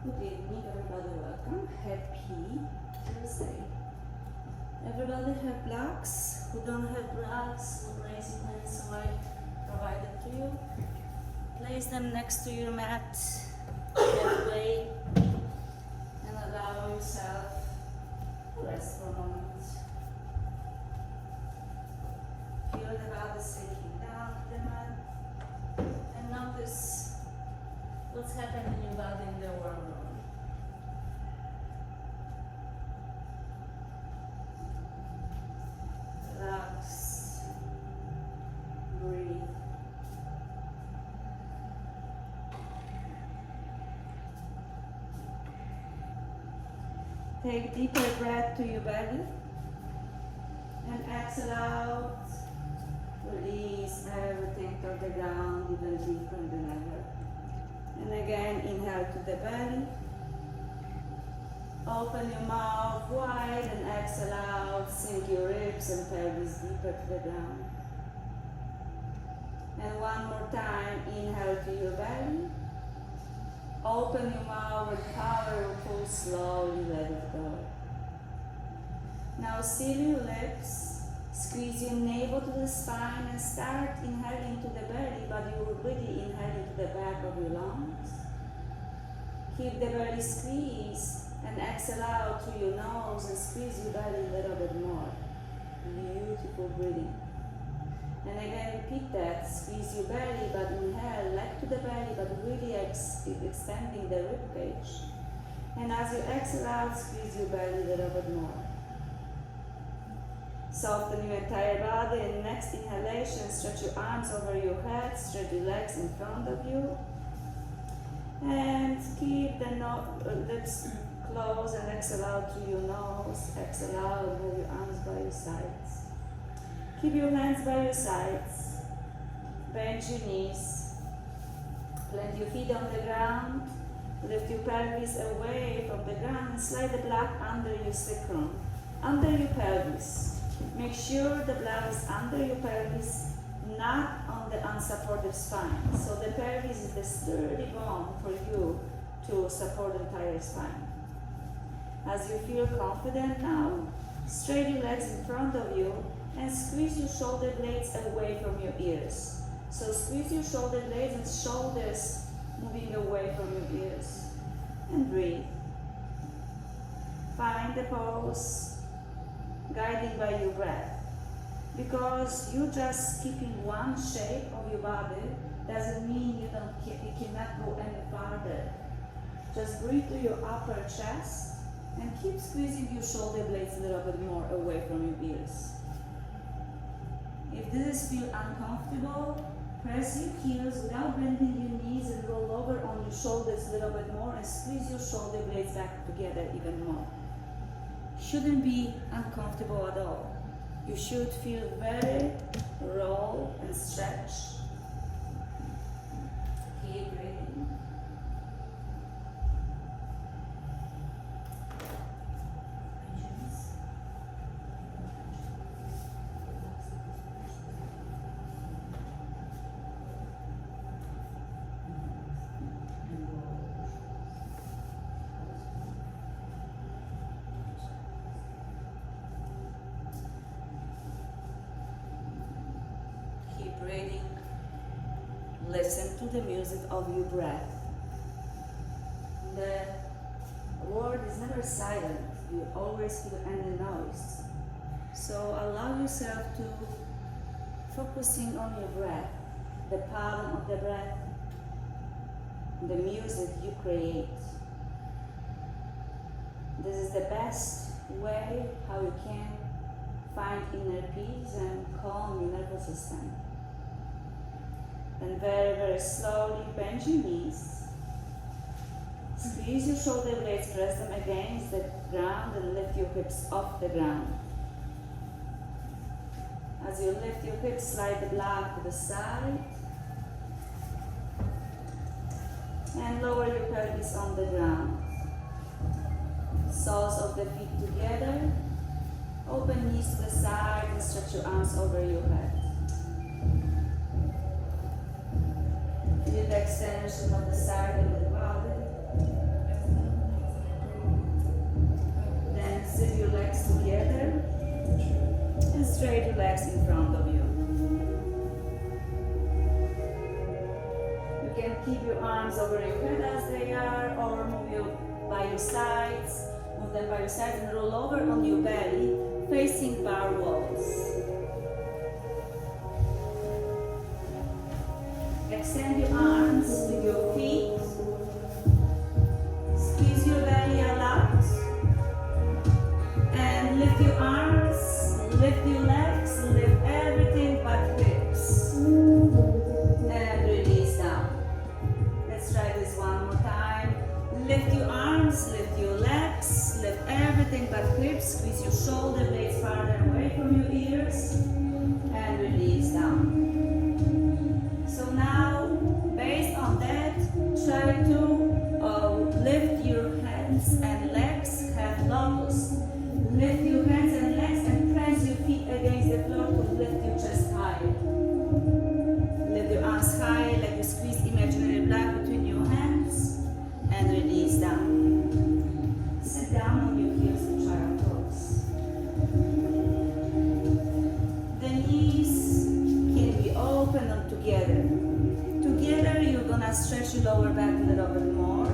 Good evening, everybody. Welcome. Happy Thursday. Everybody have blocks? Who don't have blocks, would raise your hands so I provide them to you. Place them next to your mat, halfway, and allow yourself to rest for a moment. Feel the body sinking down to the mat, and notice what's happening in your body in the warm room. Relax, breathe. Take deeper breath to your belly and exhale out. Release everything to the ground even deeper than ever. And again, inhale to the belly. Open your mouth wide and exhale out. Sink your ribs and pelvis deeper to the ground. And one more time, inhale to your belly. Open your mouth with powerful, slowly let it go. Now seal your lips. Squeeze your navel to the spine and start inhaling to the belly, but you're really inhaling to the back of your lungs. Keep the belly squeezed and exhale out through your nose and squeeze your belly a little bit more. Beautiful breathing. And again, repeat that. Squeeze your belly, but inhale, leg to the belly, but really extending the rib cage. And as you exhale out, squeeze your belly a little bit more. Soften your entire body, and next inhalation, stretch your arms over your head, stretch your legs in front of you. And keep the lips closed and exhale out through your nose. Exhale out, move your arms by your sides. Keep your hands by your sides. Bend your knees. Plant your feet on the ground. Lift your pelvis away from the ground and slide the block under your sacrum, under your pelvis. Make sure the block is under your pelvis, not on the unsupported spine. So the pelvis is the sturdy bone for you to support the entire spine. As you feel confident now, straighten your legs in front of you and squeeze your shoulder blades away from your ears. So squeeze your shoulder blades and shoulders moving away from your ears. And breathe. Find the pose, guiding by your breath. Because you just keeping one shape of your body doesn't mean you cannot go any farther. Just breathe to your upper chest and keep squeezing your shoulder blades a little bit more away from your ears. If this feels uncomfortable, press your heels without bending your knees and roll over on your shoulders a little bit more and squeeze your shoulder blades back together even more. Shouldn't be uncomfortable at all. You should feel very roll and stretch. Keep breathing. Breathing. Listen to the music of your breath. The word is never silent. You always feel any noise. So allow yourself to focusing on your breath, the pattern of the breath, the music you create. This is the best way how you can find inner peace and calm your nervous system. And very, very slowly bend your knees. Squeeze your shoulder blades, press them against the ground and lift your hips off the ground. As you lift your hips, slide the block to the side. And lower your pelvis on the ground. Soles of the feet together. Open knees to the side and stretch your arms over your head. Feel the extension of the side of the body. straight your legs in front of you. You can keep your arms over your head as they are, or move you by your sides. Move them by your sides and roll over on your belly, facing bar walls. Extend your arms with your feet. Squeeze your belly a lot. And lift your arms, lift your legs, lift everything but hips. And release down. Let's try this one more time. Lift your arms, lift your legs, lift everything but hips. Squeeze your shoulder blades farther away from your ears. And release down. So now, based on that, try to lift your hands and legs, hand locus. Lift your hands and legs and press your feet against the floor to lift your chest higher. Lift your arms higher like you squeeze imaginary block between your hands and release down. Sit down on your heels to child pose. The knees can be open or together. Together you're gonna stretch your lower back a little bit more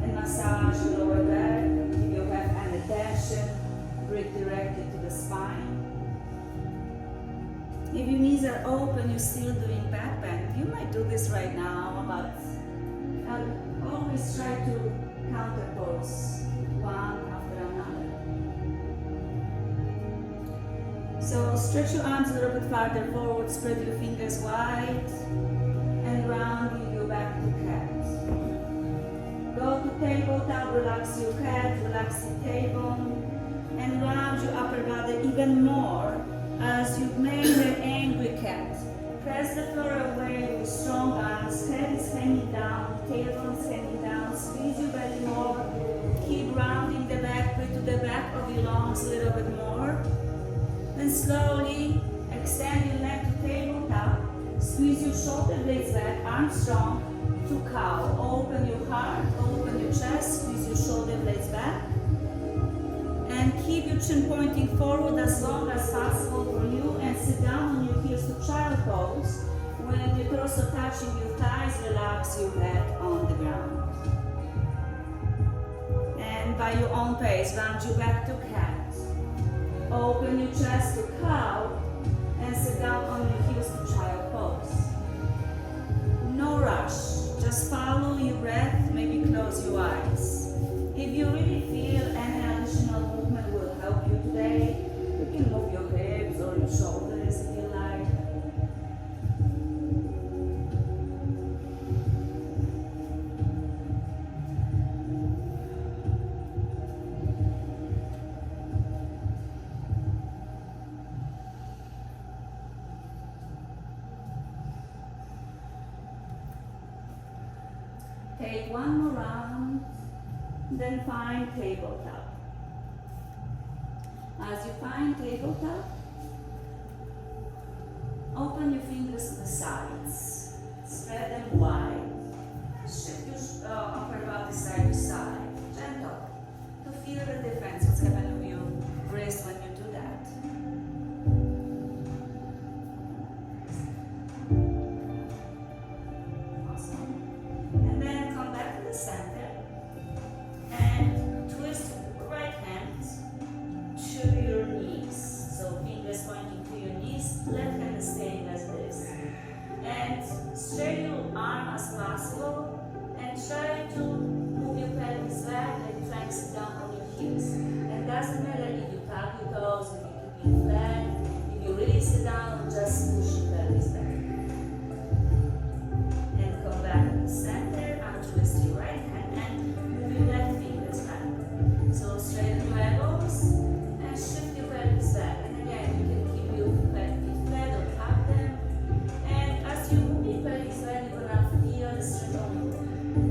and massage your lower back. If you have any tension, redirect it to the spine. If your knees are open, you're still doing back bend. You might do this right now, but I'll always try to counter pose one after another. So stretch your arms a little bit farther forward, spread your fingers wide, and round you go back to cat. Go to tabletop, relax your head, relax your tailbone, and round your upper body even more as you make an angry cat. Press the floor away with strong arms, head is hanging down, tailbone is hanging down, squeeze your belly more, keep rounding the back, breathe to the back of your lungs a little bit more. Then slowly extend your leg to tabletop, squeeze your shoulder blades back, arms strong, to cow. Open your heart, open your chest, squeeze your shoulder blades back. And keep your chin pointing forward as long as possible for you, and sit down on your heels to child pose. When your torso touching your thighs, relax your head on the ground. And by your own pace, round your back to cat. Open your chest to cow, and sit down on your heels to child pose. No rush, just follow your breath, maybe close your eyes. If you really feel any additional movement will help you today, you can move your hips or your shoulders if you like. Take one more round, then find tabletop. As you find tabletop, open your fingers to the sides, spread them wide, shift your upper body side to side, gentle, to feel the difference, what's happening with your wrist when you do that. Center and twist right hand to your knees. So fingers pointing to your knees, left hand is staying as this. And straight your arm as possible and try to move your pelvis back and try to sit down on your heels. And doesn't matter if you tap your toes, if you keep it flat, if you really sit down, just push your pelvis back. And come back to the center. Twist your right hand and move your left fingers back. So straighten your elbows and shift your pelvis back. And again, you can keep your feet flat or tap them. And as you move your pelvis back, you're gonna feel the strength on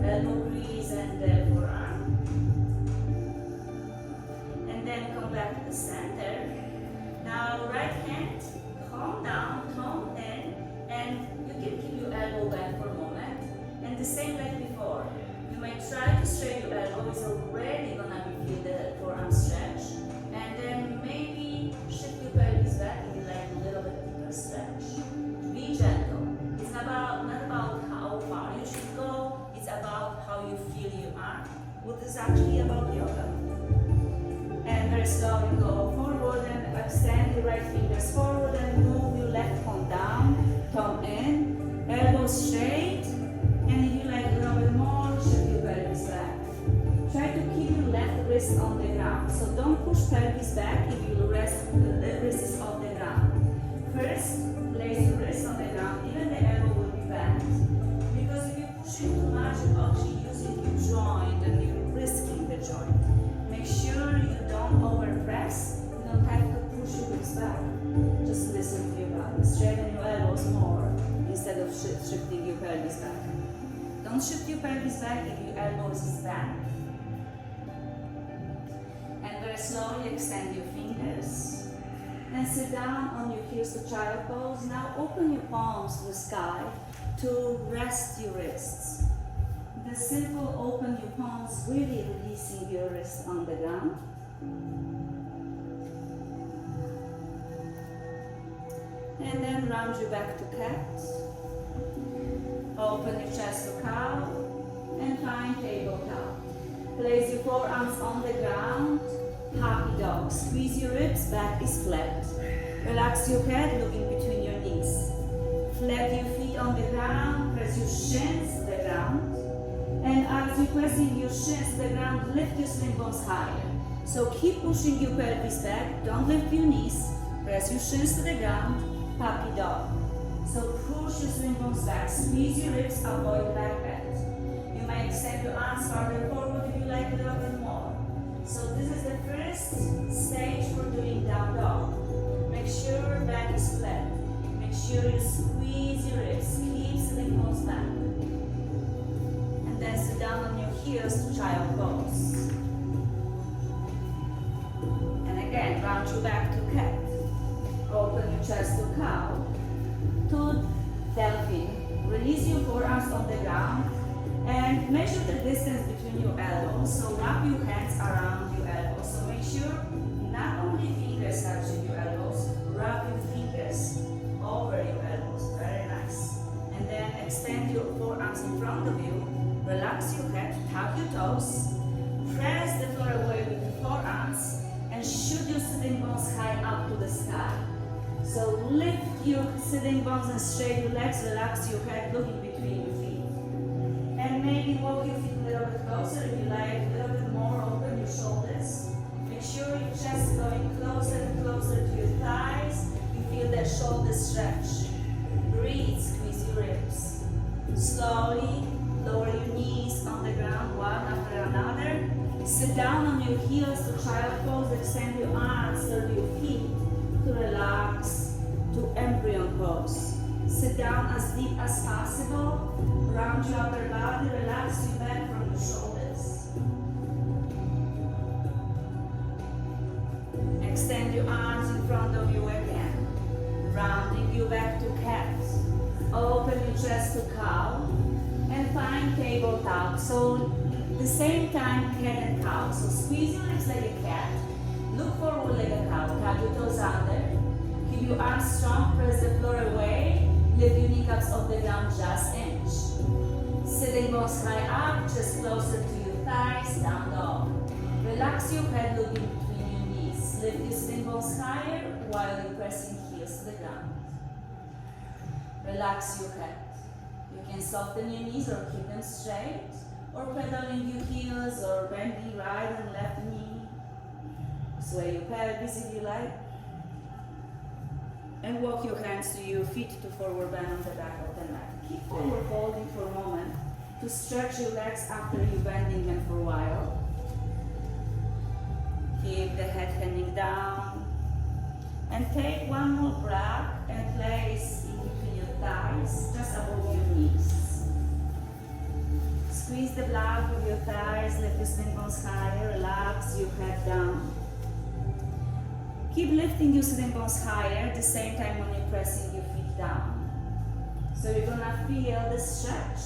your elbow crease and the forearm. And then come back to the center. Now right hand, calm down, tone in, and you can keep your elbow back for a moment. And the same like before, you might try to straighten your elbow, it's already gonna feel the forearm stretch. And then maybe shift your pelvis back in back if your wrist is off the ground. First, place your wrist on the ground, even the elbow will be bent. Because if you push it too much, you're actually using your joint and you're risking the joint. Make sure you don't overpress. You don't have to push your hips back. Just listen to your body. Straighten your elbows more instead of shifting your pelvis back. Don't shift your pelvis back if your elbows is bent. And very slowly extend your fingers. And sit down on your heels to child pose. Now open your palms to the sky to rest your wrists. The simple open your palms, really releasing your wrist on the ground. And then round your back to cat. Open your chest to cow. And find tabletop. Place your forearms on the ground. Happy dog. Squeeze your ribs, back is flat. Relax your head, looking between your knees. Flat your feet on the ground, press your shins to the ground. And as you're pressing your shins to the ground, lift your sling bones higher. So keep pushing your pelvis back, don't lift your knees. Press your shins to the ground, puppy dog. So push your sling bones back, squeeze your ribs, avoid back bend. You may extend your arms farther forward if you like a little bit more. So this is the first stage for doing down dog. Make sure back is flat. Make sure you squeeze your ribs. Keep sling bones back. And then sit down on your heels to child pose. And again, round your back to cat. Open your chest to cow. To delphin. Release your forearms on the ground. And measure the distance between your elbows. So wrap your hands around your elbows. So make sure not only fingers touching your elbows, wrap your fingers over your elbows. Very nice. And then extend your forearms in front of you. Relax your head, tap your toes. Press the floor away with your forearms and shoot your sitting bones high up to the sky. So lift your sitting bones and straighten your legs. Relax your head, looking between your feet. And maybe walk your feet a little bit closer if you like, a little bit more, open your shoulders. Make sure your chest is going closer and closer to your thighs. You feel that shoulder stretch. Breathe, squeeze your ribs. Slowly lower your knees on the ground, one after another. Sit down on your heels to child pose, extend your arms, turn your feet to relax, to embryo pose. Sit down as deep as possible. Round your upper body, relax your back from your shoulders. Extend your arms in front of you again. Rounding you back to cat. Open your chest to cow. And find tabletop. So the same time, cat and cow. So squeeze your legs like a cat. Look forward like a cow. Tap your toes under. Keep your arms strong. Press the floor away. Lift your kneecaps off the ground just inch. Sitting bones high up, just closer to your thighs, down dog. Relax your head, looking between your knees. Lift your sitting bones higher while you're pressing heels to the ground. Relax your head. You can soften your knees or keep them straight, or pedaling your heels or bending right and left knee. Sway your pelvis if you like. And walk your hands to your feet to forward bend on the back of the mat. Keep forward folding for a moment to stretch your legs after you bending them for a while. Keep the head hanging down. And take one more breath and place in between your thighs, just above your knees. Squeeze the blood with your thighs, lift your sling bones higher, relax your head down. Keep lifting your sitting bones higher at the same time when you're pressing your feet down. So you're gonna feel the stretch.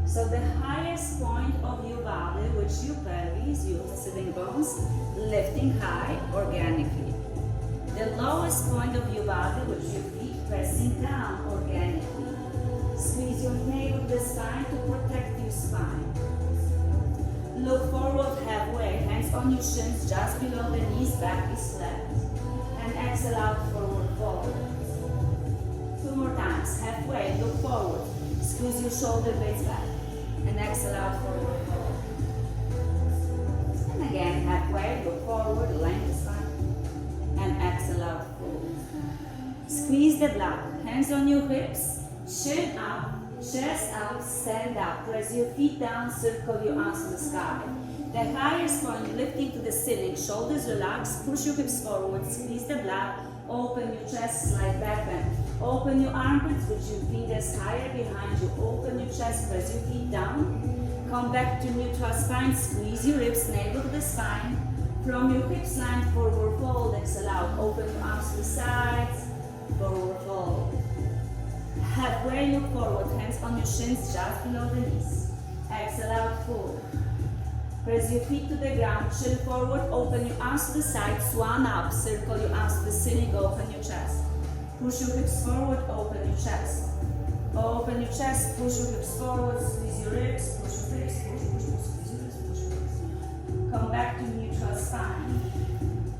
So the highest point of your body, which your pelvis, your sitting bones, lifting high organically. The lowest point of your body, which your feet pressing down organically. Squeeze your navel of the spine to protect your spine. Look forward halfway, hands on your shins just below the knees, back is flat. And exhale out, forward fold. 2 more times, halfway, look forward. Squeeze your shoulder blades back. And exhale out, forward fold. And again, halfway, look forward, length the spine. and exhale out, fold. Squeeze the blood, hands on your hips, chin up, chest up, stand up. Press your feet down, circle your arms to the sky. The highest point, lifting to the ceiling, shoulders relax, push your hips forward, squeeze the blood, open your chest, slide back bend. Open your armpits with your fingers higher behind you, open your chest, press your feet down. Come back to neutral spine, squeeze your ribs, navel to the spine. From your hips line, forward fold, exhale out, open your arms to the sides, forward fold. Halfway look forward, hands on your shins just below the knees. Exhale out, fold. Press your feet to the ground, chin forward, open your arms to the side, swan up, circle your arms to the ceiling, open your chest. Push your hips forward, open your chest. Open your chest, push your hips forward, squeeze your ribs, push your ribs, squeeze your ribs, push your ribs. Come back to neutral spine.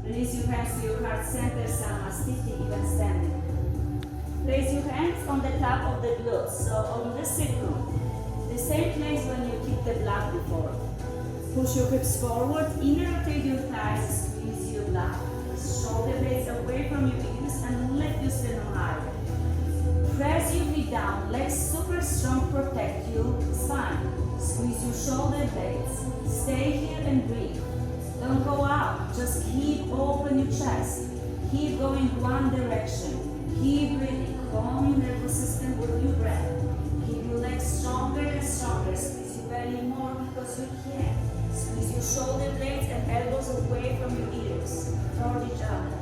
Release your hands to your heart center, Samasthiti, even standing. Place your hands on the top of the glutes, so on the sacrum. The same place when you keep the blood before. Push your hips forward, inner rotate your thighs, squeeze your blood. Shoulder blades away from your ears and lift your sternum high. Press your feet down, legs super strong, protect your spine. Squeeze your shoulder blades. Stay here and breathe. Don't go out, just keep open your chest. Keep going one direction. Keep breathing, calm your nervous system with your breath. Keep your legs stronger and stronger. Squeeze your belly more because you can. Squeeze your shoulder blades and elbows away from your ears, toward each other.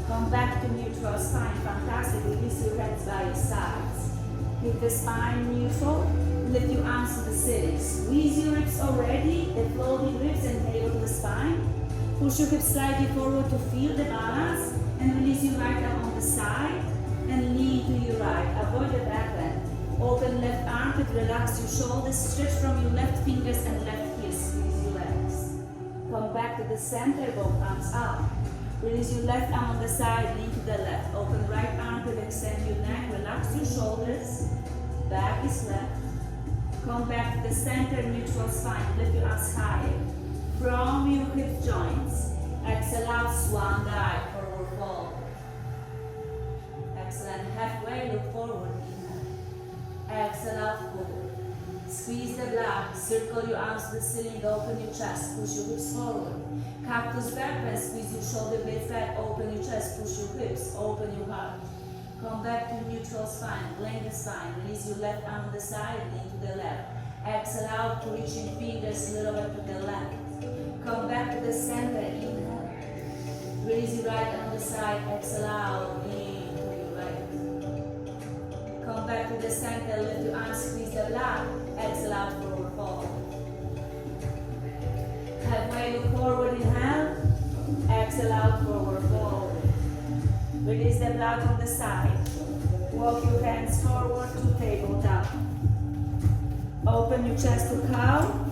Come back to neutral spine. Fantastic. Release your hands by your sides. Keep the spine neutral. Lift your arms to the ceiling. Squeeze your ribs already, the floating ribs and navel to the spine. Push your hips slightly forward to feel the balance and release your right arm on the side and lean to your right. Avoid the back bend. Open left armpit, relax your shoulders, stretch from your left fingers and left heel. Squeeze your legs. Come back to the center, both arms up. Release your left arm on the side, lean to the left. Open right armpit, extend your neck, relax your shoulders. Back is left. Come back to the center, neutral spine. Lift your arms higher. From your hip joints. Exhale out, swan dive, forward fold. Excellent. Halfway, look forward. Inhale. Exhale out, forward. Squeeze the blood. Circle your arms to the ceiling. Open your chest. Push your hips forward. Cactus back bend. Squeeze your shoulder blades back. Open your chest. Push your hips. Open your heart. Come back to neutral spine. Lengthen the spine. Release your left arm on the side. Lean to the left. Exhale out, reaching fingers a little bit to the left. Come back to the center. Inhale. Release your right arm on the side. Exhale out. Lean to your right. Come back to the center. Lift your arms. Squeeze the blood. Exhale out, forward fold. Halfway, look forward. Inhale. Exhale out, forward fold. Release the blood on the side. Walk your hands forward to tabletop. Open your chest to cow.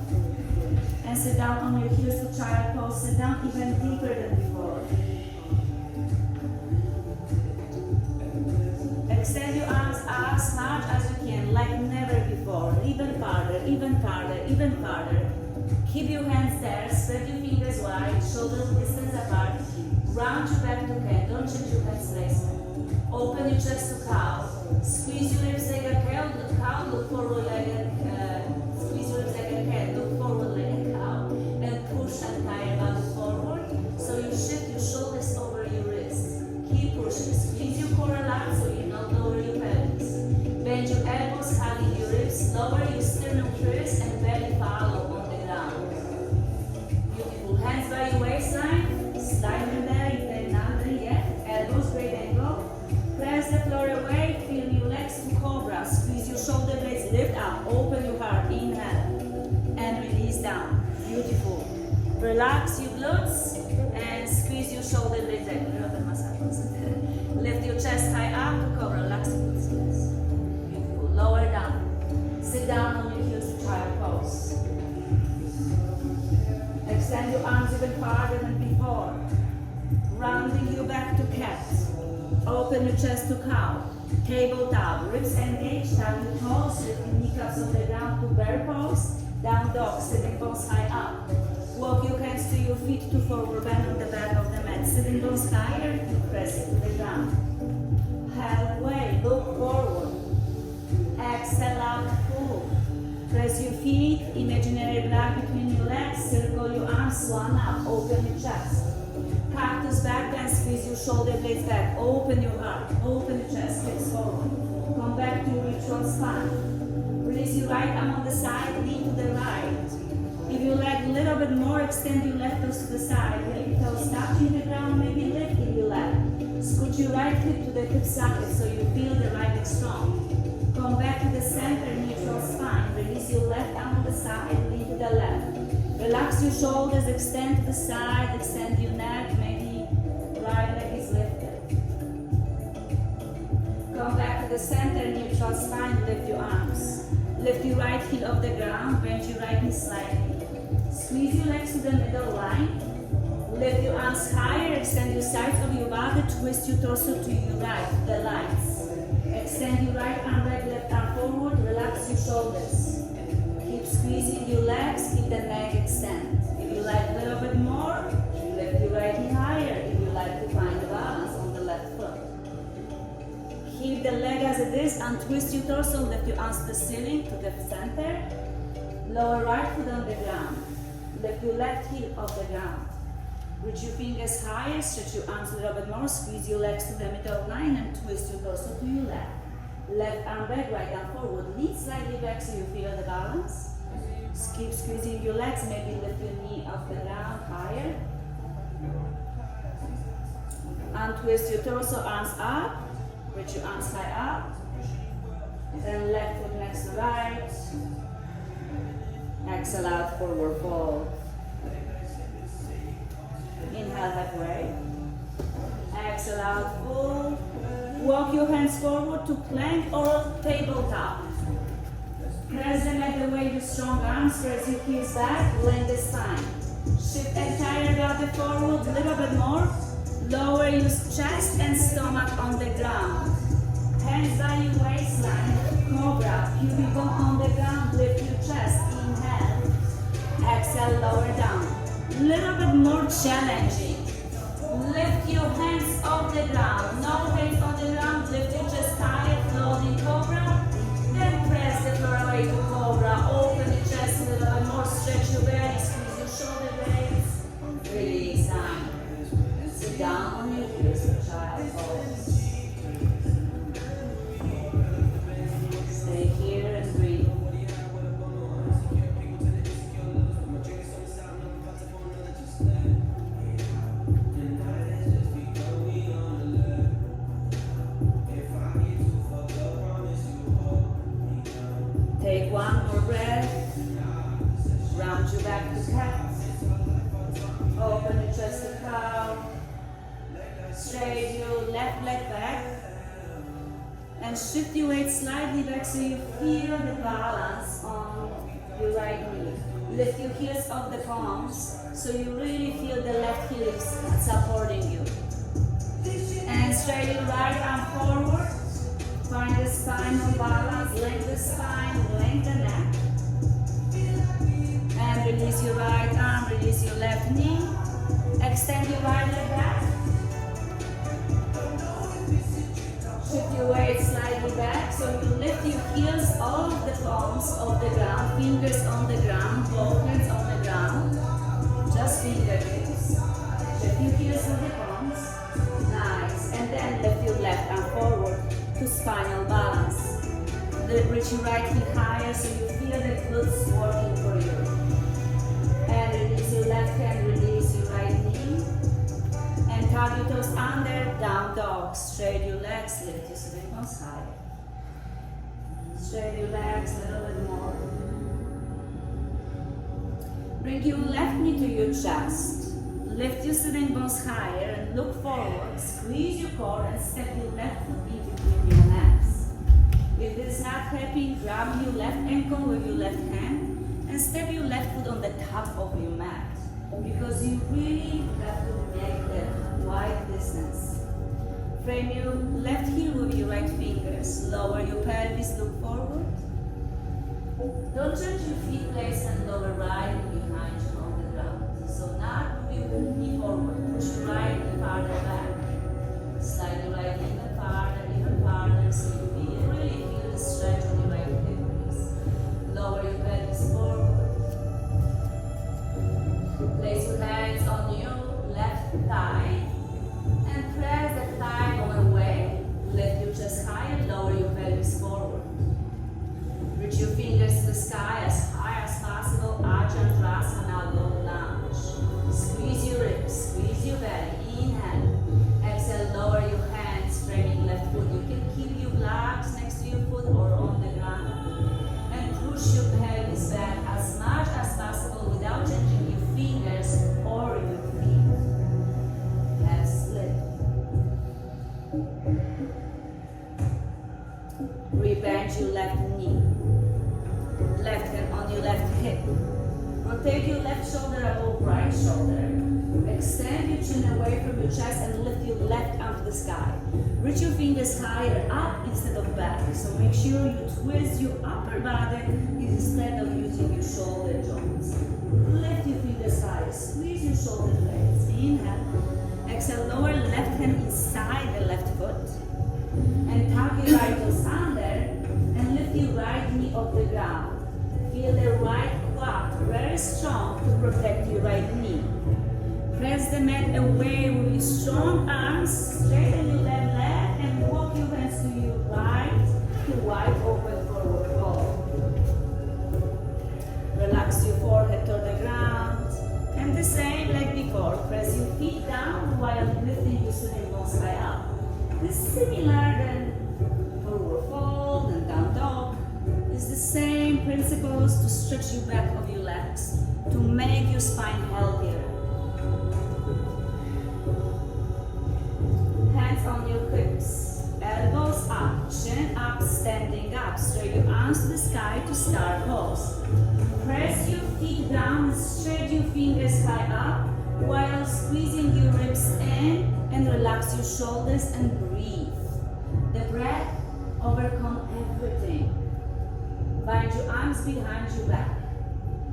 And sit down on your heels to child pose. Sit down even deeper than before. Extend your arms as much as you can, like never before. Even farther, even farther, even farther. Keep your hands there. Spread your fingers wide. Shoulders distance apart. Round your back to cat. Don't change your hands placement. Open your chest to cow. Squeeze your ribs like a cow. Look forward like a squeeze your ribs like a cat. Look forward like a cow. And push and tie your body forward. So you shift your shoulders over your wrists. Keep pushing. Squeeze your core a lot so you don't lower your pelvis. Bend your elbows, hugging your ribs. Lower your sternum first and belly follow on the ground. Beautiful. Hands by your waistline. Slide them there if they're not there yet. Elbows, great angle. Press the floor away. Feel your legs to cobra. Squeeze your shoulder blades. Lift up. Open your heart. Inhale. And release down. Beautiful. Relax your glutes. And squeeze your shoulder blades. Lift your chest high up to cobra. Relax your glutes. Beautiful. Lower down. Sit down on your heels to child pose. Extend your arms even farther than before. Rounding you back to cat. Open your chest to cow. Tabletop. Ribs engaged. Down your toes. Lift your kneecaps on the ground to bear pose. Down dog. Sitting bones high up. Walk your hands to your feet to forward bend on the back of the mat. Sitting bones higher, press it to the ground. Halfway, look forward. Exhale out, pull. Press your feet, imaginary block between your legs, circle your arms, swan up, open your chest. Cactus back bend, squeeze your shoulder blades back, open your heart, open your chest, hips forward. Come back to neutral spine. Release your right arm on the side, lean to the right. If you like a little bit more, extend your left toes to the side. Maybe toes touching the ground, maybe lifting your left. Scoot your right hip to the hip socket so you feel the right leg strong. Come back to the center, neutral spine. Release your left arm on the side, lean to the left. Relax your shoulders, extend to the side, extend your neck, maybe right leg is lifted. Come back to the center, neutral spine, lift your arms. Lift your right heel off the ground, bend your right knee slightly. Squeeze your legs to the middle line. Lift your arms higher, extend your sides of your body, twist your torso to your right, the lights. Extend your right arm back, left arm forward, relax your shoulders. Keep squeezing your legs, keep the neck extend. If you like a little bit more, lift your right knee higher. If you like to find the balance on the left foot. Keep the leg as it is, untwist your torso, lift your arms to the ceiling, to the center. Lower right foot on the ground. Lift your left heel off the ground. Reach your fingers higher, stretch your arms a little bit more, squeeze your legs to the middle line and twist your torso to your left. Left arm back, right arm forward. Lean slightly back so you feel the balance. Keep squeezing your legs, maybe lift your knee off the ground higher. Untwist your torso, arms up. Reach your arms high up. Then left foot next to right. Exhale out, forward fold. Inhale halfway. Exhale out, full. Walk your hands forward to plank or tabletop. Press them at the way with strong arms. Press your heels back, lengthen the spine. Shift entire body forward, a little bit more. Lower your chest and stomach on the ground. Hands by your waistline. Cobra. Pubic bone on the ground. Lift your chest. Inhale. Exhale, lower down. Little bit more challenging. Lift your hands off the ground. No hands on the ground. Lift your chest higher. Floating cobra. Then press the floor away to cobra. Open the chest a little bit more. Stretch your belly. Squeeze your shoulder blades. Release down. Sit down on your heels for child pose. Stay here and breathe. Take one more breath. Round your back to cat. Open your chest to cow. Straight your left leg back. And shift your weight slightly back so you feel the balance on your right knee. Lift your heels off the palms so you really feel the left heel is supporting you. And straight your right arm forward. Find the spinal balance, lengthen the spine, lengthen the neck. And release your right arm, release your left knee. Extend your right leg back. Shift your weight slightly back so you lift your heels off the palms of the ground, fingers on the ground, both hands on the ground. Just fingertips. Lift your heels on the palms. Nice. And then lift your left arm forward to spinal balance. Reach your right heel higher so you feel the glutes working for you. And release your left hand, release your right knee. And tug your toes under, down dog. Straight your legs, lift your sitting bones higher. Straight your legs a little bit more. Bring your left knee to your chest. Lift your sitting bones higher and look forward. Squeeze your core and step your left foot in between your legs. If this is not happy, grab your left ankle with your left hand and step your left foot on the top of your mat. Because you really have to make the wide distance. Frame your left heel with your right fingers. Lower your pelvis, look forward. Don't change your feet place and lower right behind you on the ground. So now move your knee forward. Push your right knee farther back. Slide your right knee even farther, so you really feel the stretch on your right hip crease. Lower your pelvis forward. Place your hands on your left thigh and press the thigh bone away. Lift your chest higher, lower your pelvis forward. Reach your fingers to the sky as high as possible. Ajahn low lunge. Squeeze your ribs, squeeze your belly. Inhale. Exhale, lower your hands, framing left foot. You can keep your blocks next to your foot or on the ground. And push your pelvis back as much as possible without changing your fingers or your feet. Left split. Rebend your left knee. Left hand on your left hip. Rotate your left shoulder above right shoulder. Extend your chin away from your chest and lift your left arm to the sky. Reach your fingers higher up instead of back. So make sure you twist your upper body instead of using your shoulder joints. Lift your fingers higher. Squeeze your shoulder blades. Inhale. Exhale, lower left hand inside the left foot. And tuck your right toes under and lift your right knee off the ground. Feel the right quad very strong to protect your right knee. Press the mat away with your strong arms, straighten your left leg and walk your hands to your right to wide open forward fold. Relax your forehead toward the ground and the same like before. Press your feet down while lifting your sitting bones high up. This is similar than forward fold and down dog. It's the same principles to stretch your back of your legs to make your spine healthier. Hands on your hips, elbows up, chin up, standing up. Straight your arms to the sky to start pose. Press your feet down and straight your fingers high up while squeezing your ribs in and relax your shoulders and breathe. The breath overcomes everything. Bind your arms behind your back.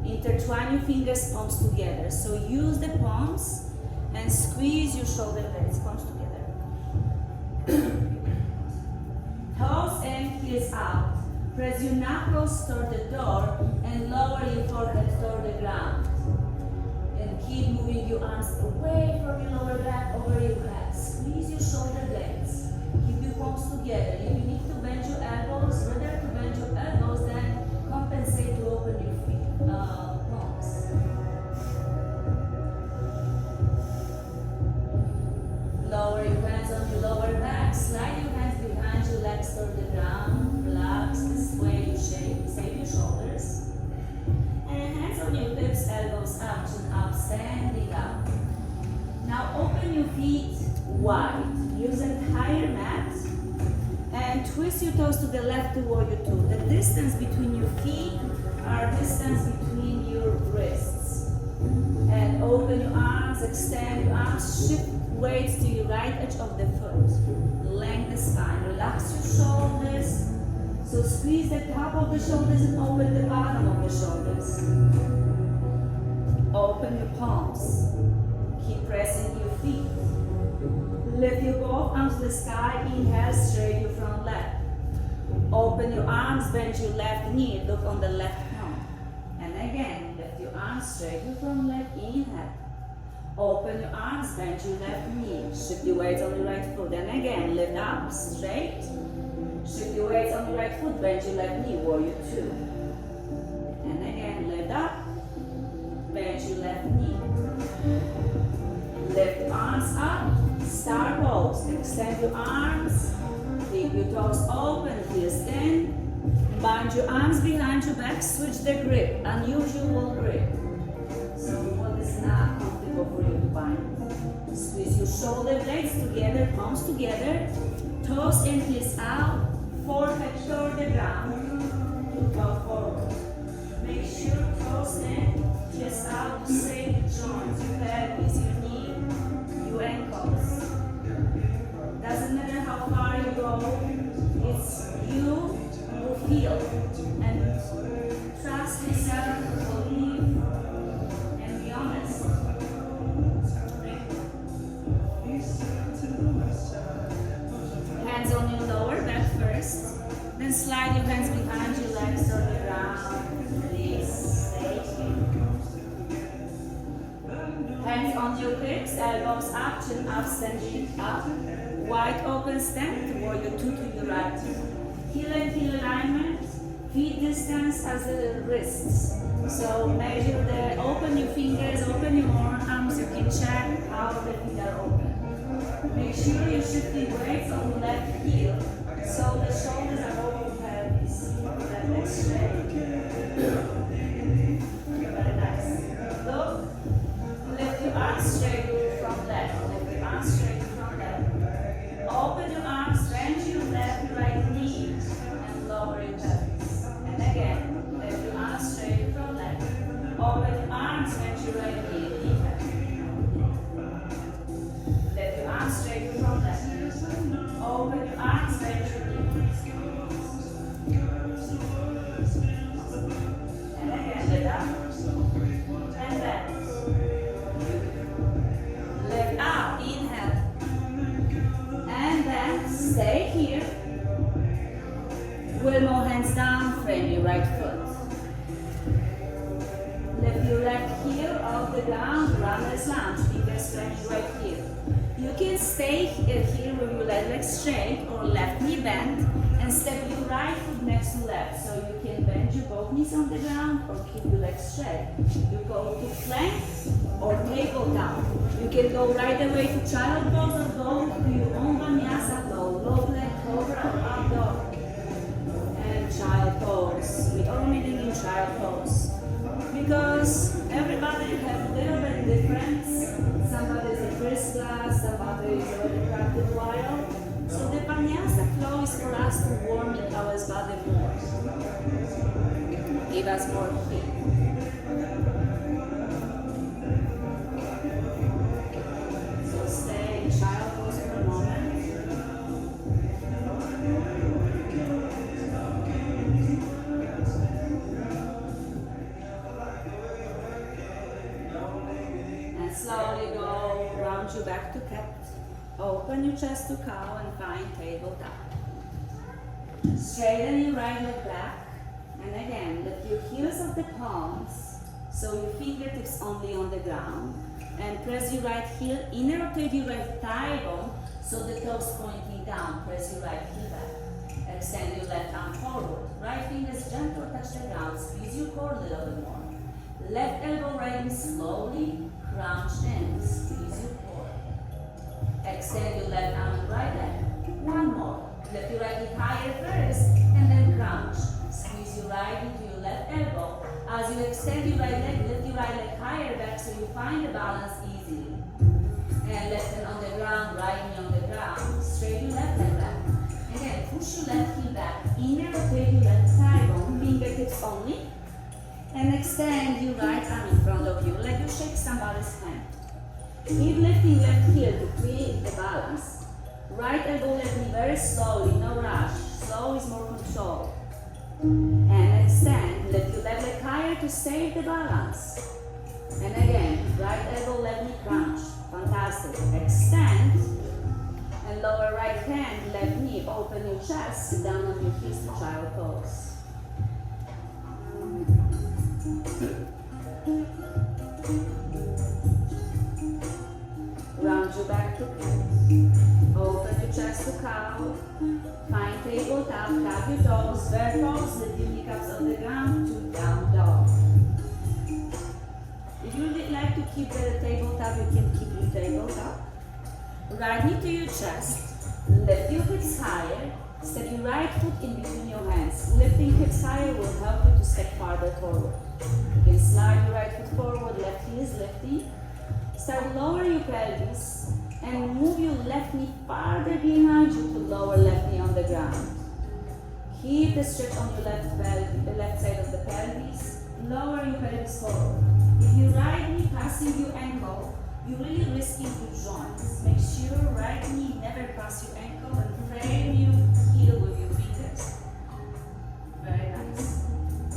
Intertwine your fingers, palms together. So use the palms and squeeze your shoulder blades, palms together. Toes and heels out. Press your knuckles toward the door and lower your forehead toward the ground. And keep moving your arms away from your lower back over your head. Squeeze your shoulder blades. Keep your palms together. If you need to bend your elbows, rather to bend your elbows than compensate to open your feet, palms. Lower your hands on your lower back. Slide your hands behind your legs toward the ground. Relax. This way you save your shoulders. And hands on your hips, elbows up, chin up, standing up. Now open your feet wide. Use an entire mat. And twist your toes to the left to warrior two. The distance between your feet are distance between your wrists. And open your arms, extend your arms, shift weights to your right edge of the foot. Lengthen the spine, relax your shoulders. So squeeze the top of the shoulders and open the bottom of the shoulders. Open your palms. Keep pressing your feet. Lift your both arms to the sky. Inhale, straight your front leg. Open your arms, bend your left knee, look on the left palm. And again, lift your arms, straight your front leg. Inhale. Open your arms, bend your left knee. Shift your weight on your right foot. And again, lift arms straight. Shift your weight on your right foot, bend your left knee, warrior two. And again, lift up, bend your left knee. Lift arms up, star pose. Extend your arms, keep your toes open, heels in. Bind your arms behind your back, switch the grip, unusual grip. So what is not comfortable for you to bind? Squeeze your shoulder blades together, palms together, toes and heels out, forehead toward the ground, go forward. Make sure toes in, chest out to save the joints, your pelvis, your knee, your ankles. Doesn't matter how far you go, it's you who feel. And trust yourself, believe, and be honest. on your hips, elbows up, chin up, standing up. Wide open stand, warrior 2 to the right. Heel and heel alignment, feet distance as the wrists. So measure open your fingers, open your arms, you can check how the feet are open. Make sure you're shifting weights on the left heel, so the shoulders are over the pelvis. That leg straight. Very nice. Look, lift your arms straight from left, lift your arms straight from left. Open your arms, bend your left, right knee, and lower your pelvis. And again, lift your arms straight from left. Open your arms, bend your right knee, knee back. Lift your arms straight from left. Open your arms, bend your knee. And again, lift up. And bend. Lift up, inhale. And then stay here. Will more hands down, frame your right foot. Lift your left heel off the ground, runners lunge, fingers frame your right heel. You can stay here with your leg straight or left knee bent and step your right foot next to left. So you can bend your both knees on the ground or keep your legs straight. You go to plank or tabletop. You can go right away to child pose or go to your own vinyasa flow, low leg cobra or up dog. And child pose. We all meeting in child pose. Because everybody has a little bit difference. Somebody is a first class, somebody is already practiced while. So the vinyasa flow is for us to warm our body more. Give us more heat. So stay in child pose for a moment. Slowly go round you back to cat. Open your chest to cow and find tabletop. Straighten your right leg back. And again, lift your heels of the palms so your fingertips only on the ground. And press your right heel, inner rotate your right thigh bone so the toes pointing down. Press your right heel back. Extend your left arm forward. Right fingers gentle touch the ground. Squeeze your core a little bit more. Left elbow rising slowly. Crouch in, squeeze your core. Extend your left arm and right leg. One more. Lift your right hip higher first and then crouch. Squeeze your right into your left elbow. As you extend your right leg, lift your right leg higher back so you find the balance easily. And left hand on the ground, right knee on the ground. Straight your left leg back. Again, push your left heel back. Inner rotate your left thigh bone, fingertips only. And extend your right arm in front of you, like you shake somebody's hand. Keep lifting left heel to create the balance. Right elbow left knee very slowly, no rush. Slow is more control. And extend, lift your left leg higher to save the balance. And again, right elbow left knee crunch. Fantastic. Extend. And lower right hand, left knee, open your chest, sit down on your feet to child pose. Round your back to cat. Open your chest to cow. Find tabletop, tap your toes, bear pose, lift your kneecaps on the ground to down dog. If you would like to keep the tabletop, you can keep your tabletop. Right knee to your chest, lift your hips higher, step your right foot in between your hands. Lifting hips higher will help you to step farther forward. You can slide your right foot forward, left heel is lifting. Start lower your pelvis and move your left knee farther behind you to lower left knee on the ground. Keep the stretch on your the left side of the pelvis. Lower your pelvis forward. If your right knee passing your ankle, you're really risking your joints. Make sure right knee never pass your ankle and frame your heel with your fingers. Very nice.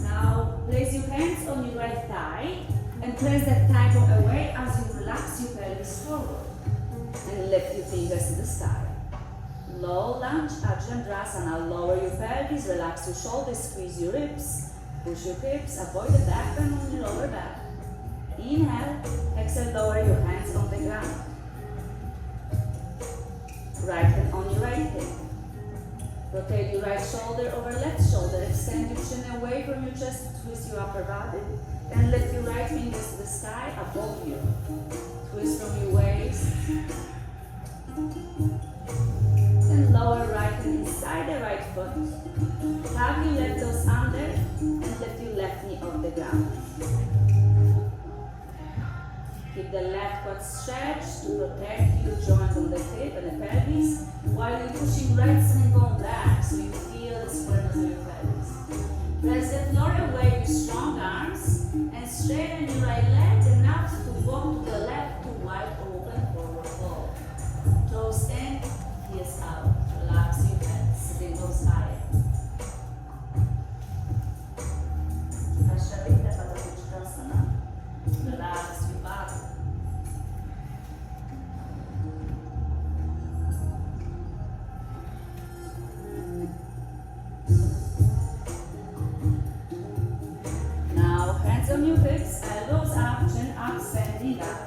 Now place your hands on your right thigh and press that thigh bone away as you relax your pelvis forward. And lift your fingers to the sky. Low lunge, Ajnadrasana. Lower your pelvis, relax your shoulders, squeeze your ribs, push your hips, avoid the back bend on your lower back. Inhale, Exhale, lower your hands on the ground. Right hand on your right hip. Rotate your right shoulder over left shoulder. Extend your chin away from your chest. Twist your upper body. Then lift your right fingers to the sky above you. Twist from your waist. Then lower right hand inside the right foot. Have your left toes under and lift your left knee off the ground. Keep the left quad stretched to protect your joint on the hip and the pelvis while you're pushing right shin bone back so you feel the squareness of your pelvis. Press the floor away with strong arms and straighten your right leg enough to walk to the left to wide open forward fold. Toes in, heels out. Relax your head, sitting bones higher. Relax your body. Now hands on your hips, elbows up, chin up, standing up.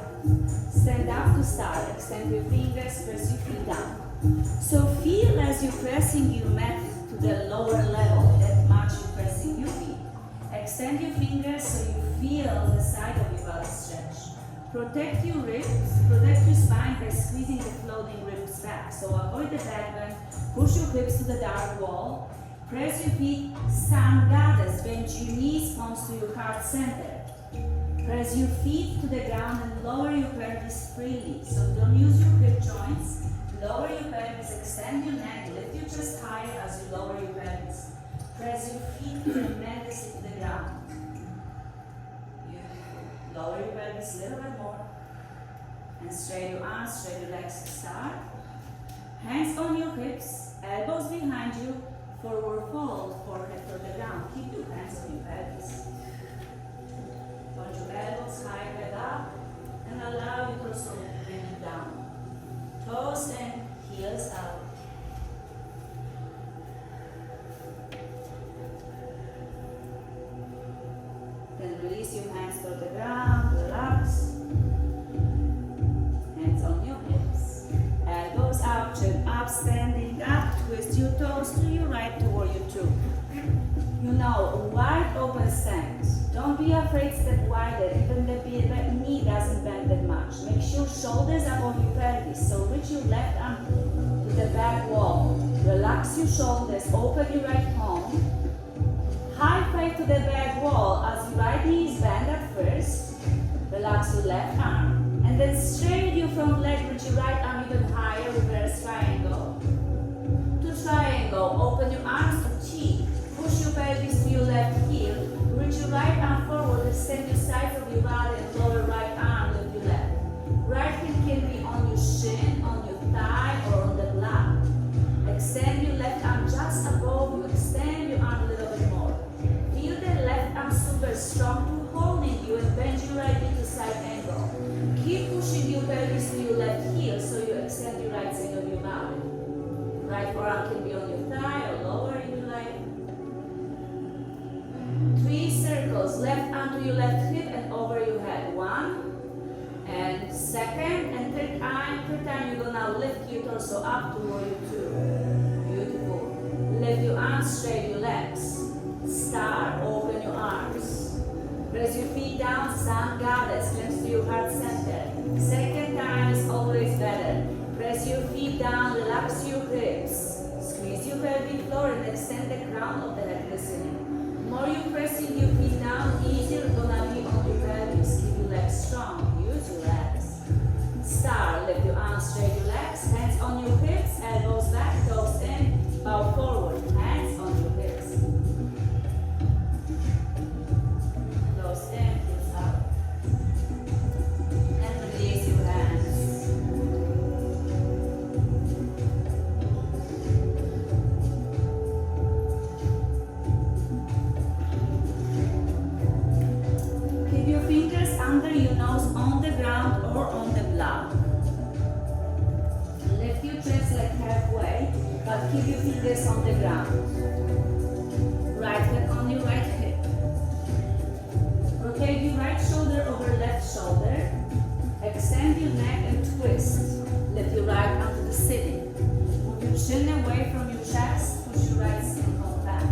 Stand up to start. Extend your fingers, press your feet down. So feel as you're pressing your mat to the lower level, that much you're pressing your feet. Extend your fingers so you feel the side of your body stretch. Protect your ribs, protect your spine by squeezing the floating ribs back. So avoid the back bend, push your hips to the dark wall. Press your feet, sun goddess, bend your knees, palms to your heart center. Press your feet to the ground and lower your pelvis freely. So don't use your hip joints. Lower your pelvis, extend your neck, lift your chest higher as you lower your pelvis. Press your feet tremendously to the ground. Beautiful. Lower your pelvis a little bit more. And straighten your arms, straighten your legs to start. Hands on your hips, elbows behind you. Forward fold, forehead to the ground. Keep your hands on your pelvis. Point your elbows high, head up. And allow your torso to bring you down. Toes in, heels out. Then release your hands to the ground, relax. Hands on your hips. Elbows up, chin up, standing up. Twist your toes to your right toward your true. You know, wide open stance. Don't be afraid, step wider. Even the knee doesn't bend that much. Make sure shoulders above your pelvis. So reach your left arm to the back wall. Relax your shoulders. Open your right palm. High five to the back wall as your right knee is bent at first. Relax your left arm. And then straighten your front leg. Reach your right arm even higher. Reverse triangle. To triangle. Open your arms to cheek. Push your pelvis to your left heel. Reach your right arm forward, extend your sides of your body and lower right arm with your left. Right hand can be on your shin, on your thigh, or on the block. Extend your left arm just above you. Extend your arm a little bit more. Feel the left arm super strong to holding you and bend your right knee to side angle. Keep pushing your pelvis to your left heel so you extend your right side of your body. Right forearm can be on your thigh or lower in your leg. 3 circles, left arm to your left hip and over your head. 1, and second, and third time you're gonna lift your torso up toward your 2. Beautiful. Lift your arms, straight your legs. Start, open your arms. Press your feet down, sun goddess, clench to your heart center. Second time is always better. Press your feet down, relax your hips. Squeeze your pelvic floor and extend the crown of the head listening. The more you pressing your feet down, easier it's gonna be on your pelvis. Keep your legs strong. Use your legs. Start. Lift your arms, straight your legs. Hands on your hips, elbows back, toes in, bow forward. Hands on your hips. Toes in, hips out. And release your hands. Fingers under your nose on the ground or on the block. Lift your chest like halfway, but keep your fingers on the ground. Right hand on your right hip. Rotate your right shoulder over left shoulder. Extend your neck and twist. Lift your right arm to the sitting. Move your chin away from your chest. Push your right ankle back.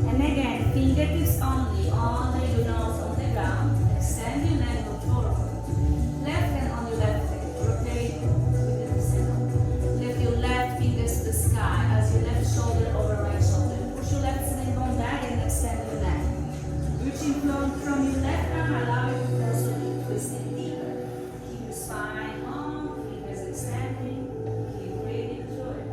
And again, fingertips only your nose on the ground. Extend your neck, move forward. Left hand on your left hip, rotate within the center. Lift your left fingers to the sky as your left shoulder over right shoulder. Push your left sitting bone back and extend your neck. Reaching from your left arm, allow you to also keep twisting deeper. Keep your spine on, fingers extending. Keep breathing through it.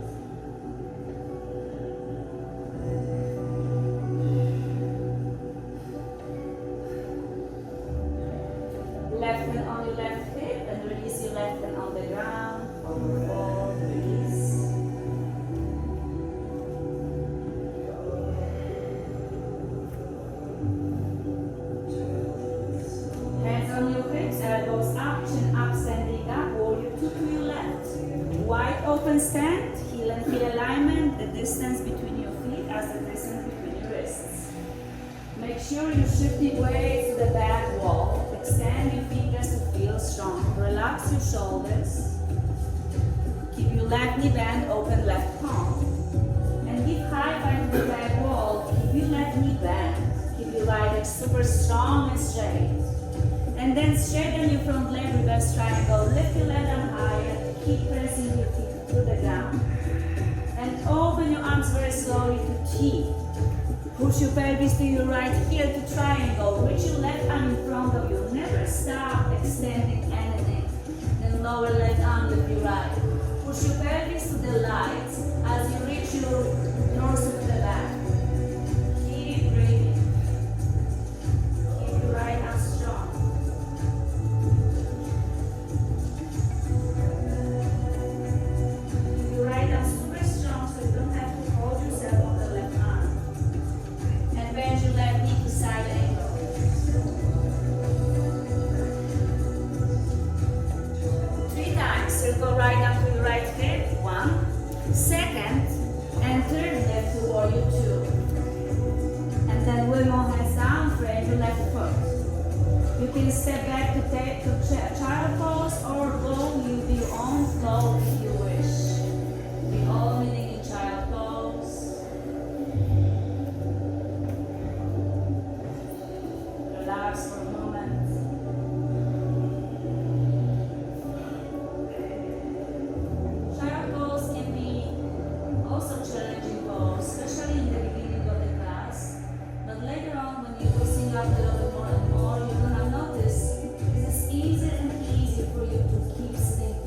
Left hand on your left hip and release your left hand on the ground. Forward fold, release. Hands on your hips, elbows up, chin up, standing up. Warrior two to your left. Wide open stand, heel and heel alignment, the distance between your feet as the distance between your wrists. Make sure you're shifting weight to the back wall. Extend your fingers to feel strong. Relax your shoulders. Keep your left knee bent, open left palm. And give high five to the back wall. Keep your left knee bent. Keep your right leg super strong and straight. And then straighten your front leg, reverse triangle. Lift your leg up higher. Keep pressing your feet to the ground. And open your arms very slowly to T. Push your pelvis to your right heel to triangle. Reach your left arm in front of you. Never stop extending anything. Then lower left arm with your right. Push your pelvis to the light as you reach your torso to the back. Keep breathing. Keep your right arm strong. Keep your right arm super strong so you don't have to hold yourself on the left arm. And bend your left knee to side angle. Three times. Circle right arm to your right hip. 1. Second. And third left to warrior 2. And then one more hands down. Frame your left foot. You can step back to take to child pose or go with your own flow if you wish. We all meeting in child pose. Relax for a moment. Child pose can be also challenging pose, especially in the beginning of the class. But later on, when you're loosening up a little bit more and more, you're gonna notice this is easier and easier for you to keep sitting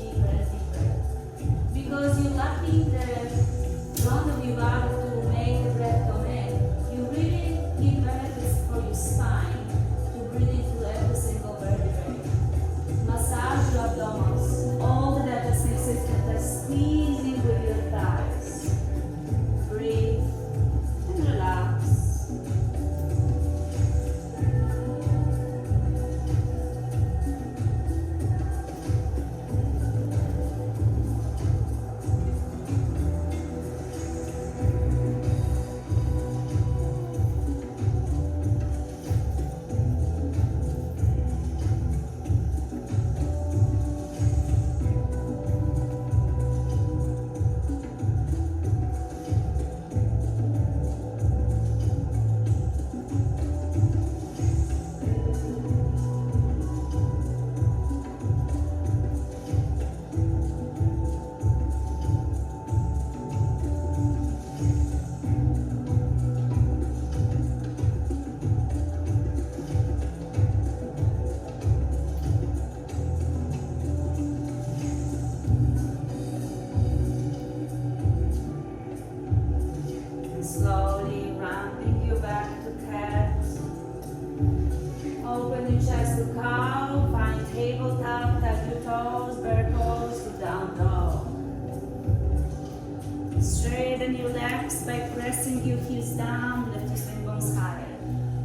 Straighten your legs by pressing your heels down, lift your sitting bones higher.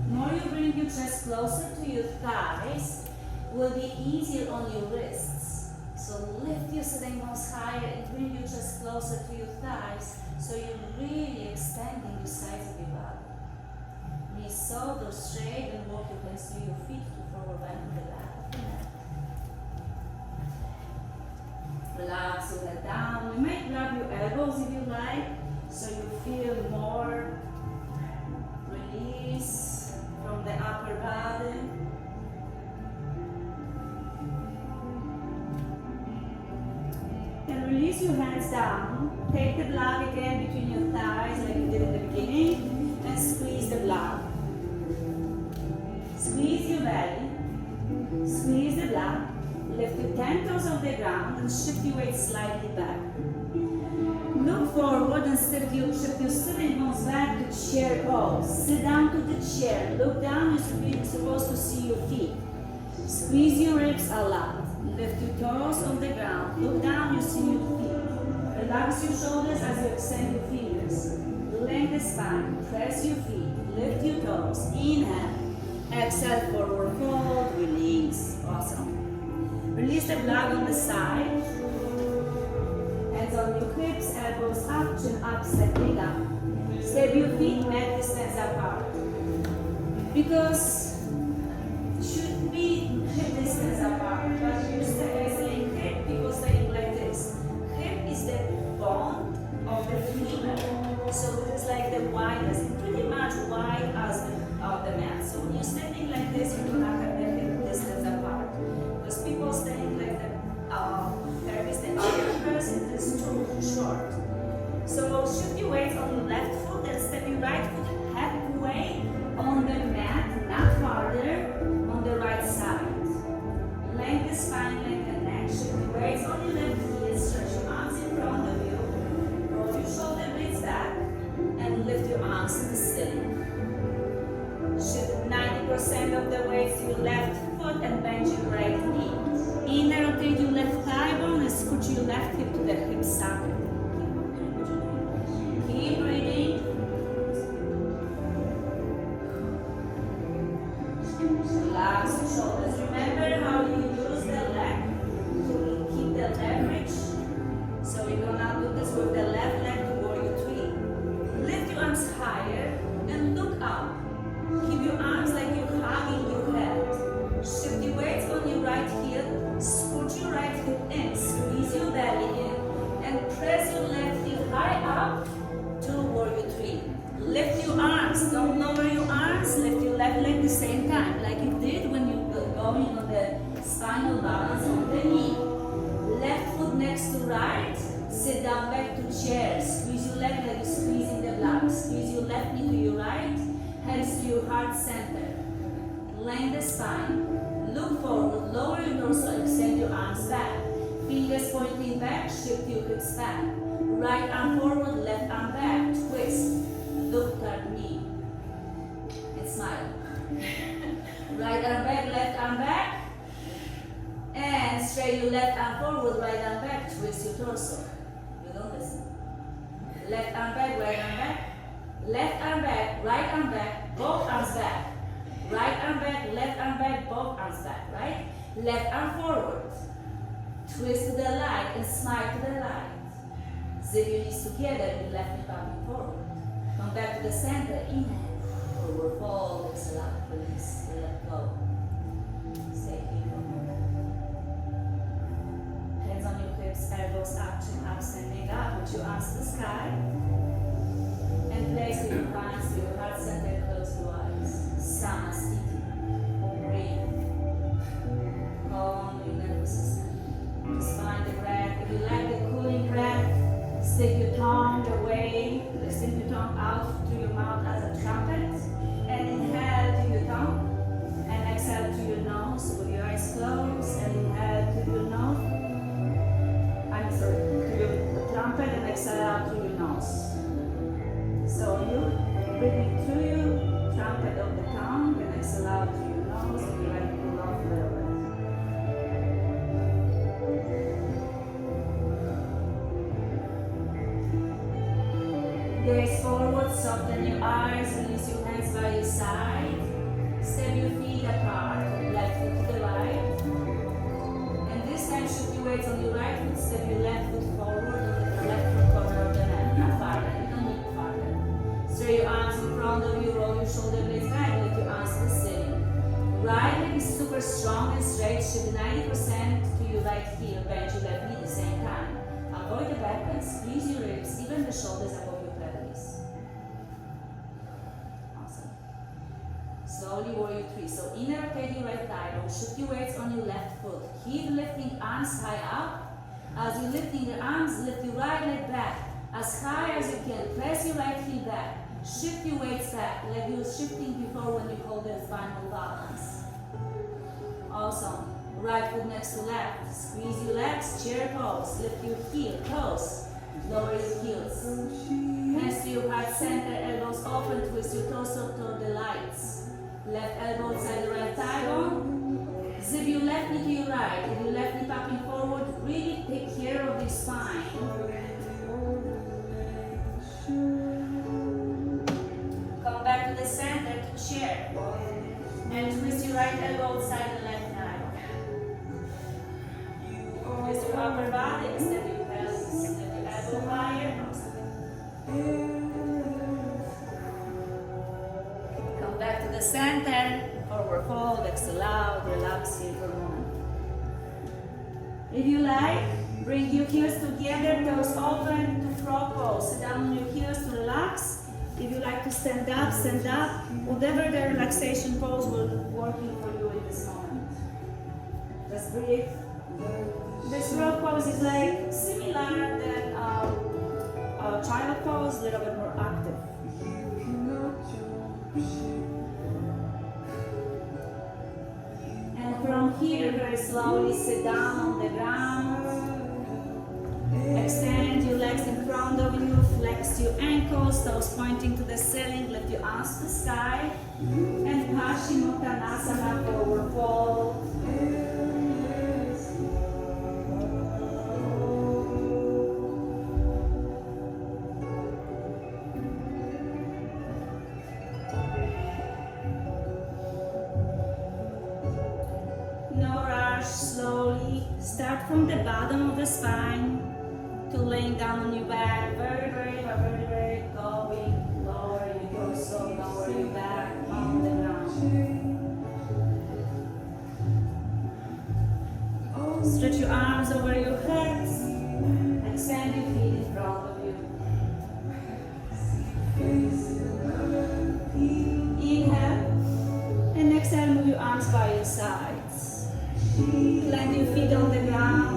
The more you bring your chest closer to your thighs, will be easier on your wrists. So lift your sitting bones higher and bring your chest closer to your thighs, so you're really extending the sides of your body. Knees soft or straight, and walk your hands to your feet to forward bend to the back of the neck. Relax your head down. You may grab your elbows if you like, so you feel more release from the upper body. And release your hands down. Take the block again between your thighs like you did in the beginning, and squeeze the block. Squeeze your belly. Squeeze the block. Lift your 10 toes off the ground and shift your weight slightly back. Look forward and shift your sitting bones back to chair pose. Sit down to the chair. Look down, you're supposed to see your feet. Squeeze your ribs a lot. Lift your toes off the ground. Look down, you see your feet. Relax your shoulders as you extend your fingers. Lengthen the spine. Press your feet. Lift your toes. Inhale. Exhale, forward fold. Release. Awesome. Release the block on the side. Hands on your hips, elbows up, chin up, stepping up. Step your feet mat distance apart. Because it should be hip distance apart, but you saying hip, people saying like this. Hip is the bone of the femur, so it is like the widest, pretty much wide as the mat. So when you're standing like this, you do not have the hip distance apart. Because people saying like the pelvis, the upper person is too short. So shift your weight on your left foot and step your right foot halfway on the mat, not farther, on the right side. Lengthen the spine, lengthen the neck. Shift your weight on your left heel, stretch your arms in front of you. Roll your shoulder blades back and lift your arms to the ceiling. Shift 90% of the weight to your left foot and bend your right knee. Inner rotate your left thigh bone and scooch your left hip to the hip socket. Keep breathing. Relax your shoulders. Remember how you use the leg to keep the leverage. So you're gonna do this with the left leg to warrior three. Lift your arms higher and look up. Keep your arms like you're hugging your head. Shift your weight on your right heel. Scoot your right hip in. Squeeze your belly in. And press your left heel high up to warrior three. Lift your arms. Don't lower your arms. Lift your left leg at the same time, like you did when you were going on the spinal balance on the knee. Left foot next to right. Sit down back to chair. Squeeze your leg like you're squeezing the block. Squeeze your left knee to your right. Hands to your heart center. Lengthen the spine. Look forward. Lower your torso. Extend your arms back. Fingers pointing back. Shift your hips back. Right arm forward. Left arm back. Twist. Look toward me. And smile. Right arm back. Left arm back. And straight your left arm forward. Right arm back. Twist your torso. You don't listen. Left arm back. Right arm back. Left arm back, right arm back, both arms back. Right arm back, left arm back, both arms back, right? Left arm forward. Twist to the right and smile to the right. Zip your knees together and left knee popping forward. Come back to the center, inhale. Forward fold, exhale out, release, let go. Stay here for a moment. Hands on your hips, elbows up, chin up, standing up, put your arms to the sky. And place your hands to your heart center, close your eyes. Samasthiti. Breathe. Calm your nervous system. Just find the breath. If you like the cooling breath, stick your tongue away. Stick your tongue out to your mouth as a trumpet. And inhale to your tongue. And exhale to your nose with your eyes closed. And inhale to your nose. To your trumpet and exhale out to your nose. So you breathing through your trumpet of the tongue and exhale out to your nose and you let it cool off a little bit. Soften your eyes, release your hands by your side. Step your feet apart, left foot to the right. And this time shift your weight on your right foot, step your left foot forward on the left foot corner of the mat. Not farther, you don't need farther. Straight your arms in front of you, roll your shoulder blades back, lift your arms to the ceiling. Right leg is super strong and straight, shift 90% to your right heel, bend your left knee at the same time. Avoid the back bend, squeeze your ribs, even the shoulders above your pelvis. Awesome. Slowly warrior three. So inner rotate your right thigh, roll, shift your weights on your left foot. Keep lifting arms high up. As you're lifting your arms, lift your right leg back as high as you can. Press your right heel back. Shift your weights back, like you were shifting before when you hold the final balance. Awesome. Right foot next to left. Squeeze your legs, chair pose. Lift your heel, toes. Lower your heels. Hands to your heart center, elbows open, twist your torso toward the lights. Left elbow outside the right thigh bone. Zip your left knee to your right. If your left knee popping forward, really take care of your spine. Come back to the center to chair. And twist your right elbow outside the left thigh. Twist your upper body, extend your pelvis, lift your elbow higher. Come back to the center, forward fold, exhale out, relax here for a moment. If you like, bring your heels together, toes open to frog pose. Sit down on your heels to relax. If you like to stand up, stand up. Whatever the relaxation pose will working for you in this moment. Just breathe. This frog pose is like similar than a child pose, a little bit more active. And from here, very slowly sit down on the ground. Extend your legs in front of you, flex your ankles, toes pointing to the ceiling, lift your arms to the sky, and Paschimottanasana, forward fold. No rush, slowly start from the bottom of the spine to laying down on your back, very going lower your torso, lower your back on the ground. Stretch your arms over your heads, extend your feet in front of you. Inhale, and exhale, move your arms by your sides. Plant your feet on the ground.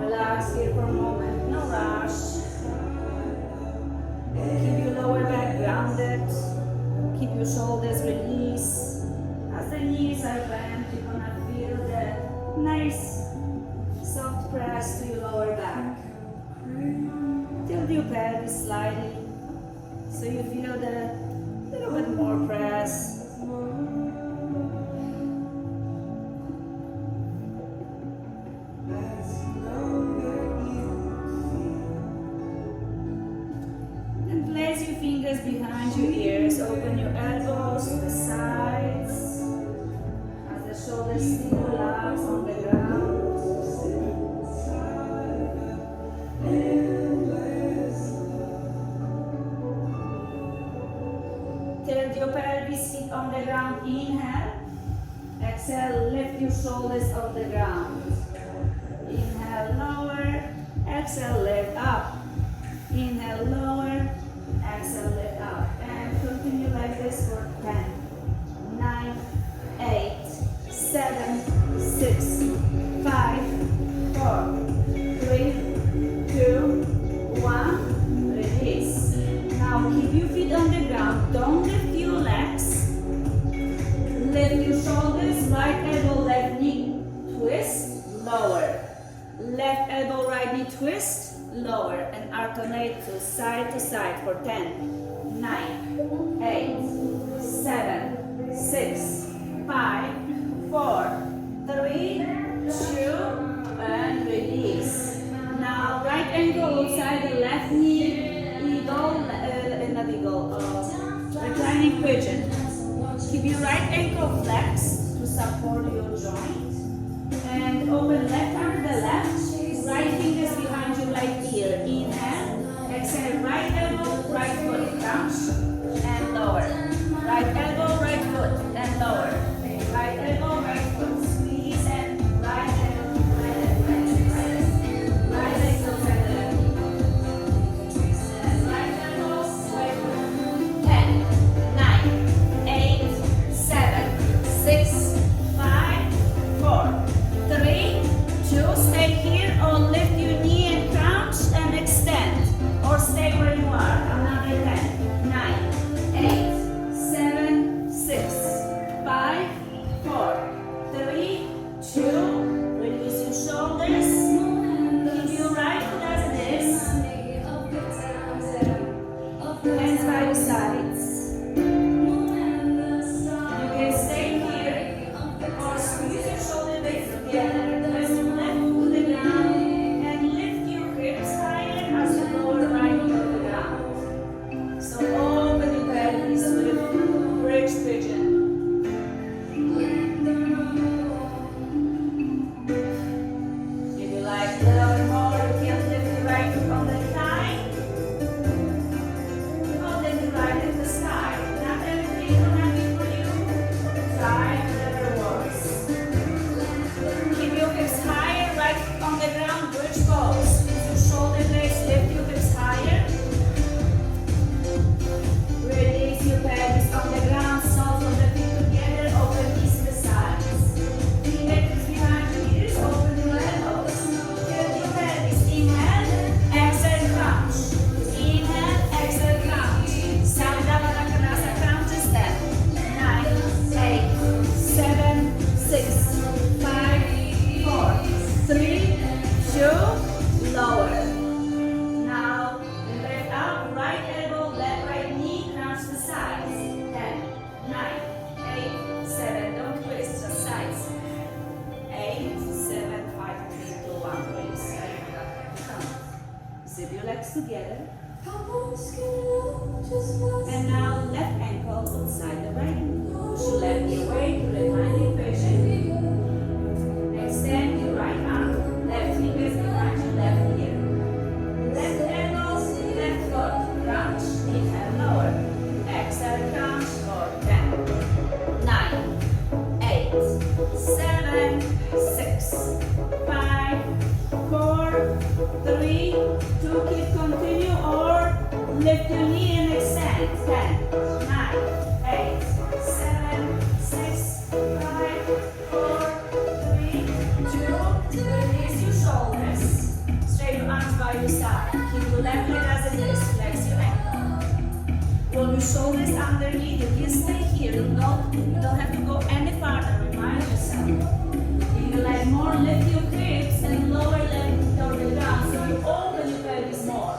Relax here for a moment, no rush. Keep your lower back grounded. Keep your shoulders released. As the knees are bent, you're gonna feel the nice soft press to your lower back. Tilt your pelvis slightly so you feel the little bit more press. Fingers behind your ears, open your elbows to the sides as the shoulders still relax on the ground. Tilt your pelvis, feet on the ground, inhale. Exhale, lift your shoulders off the ground. Inhale, lower. Exhale, lift up. Inhale, lower. Exhale, lift up, and continue like this for 10, 9, 8, 7, 6, 5, 4, 3, 2, 1, release. Now keep your feet on the ground, don't lift your legs, lift your shoulders, right elbow, left knee, twist, lower, left elbow, right knee, twist, lower, and alternate to side for 10, 9, 8, 7, 6, 5, 4, 3, 2, and release. Now right ankle outside together. And now left ankle outside the right. Push your left knee away to recline your position. Extend your right arm. Left fingers behind your left ear. Left ankle, left foot. Crunch. Inhale, lower. Exhale, crunch for 10, 9, 8, 7, 6, 5, 4, 3, 2. Keep continue or lift your knee and extend. 10, 9, 8, 7, 6, 5, 4, 3, 2. Release your shoulders. Straight your arms by your side. Keep your left leg as it is. Flex your ankle. Roll your shoulders underneath. You can stay here. You don't have to go any farther. Remind yourself. If you like more, lift your hips and lower leg toward the ground so you open your pelvis more.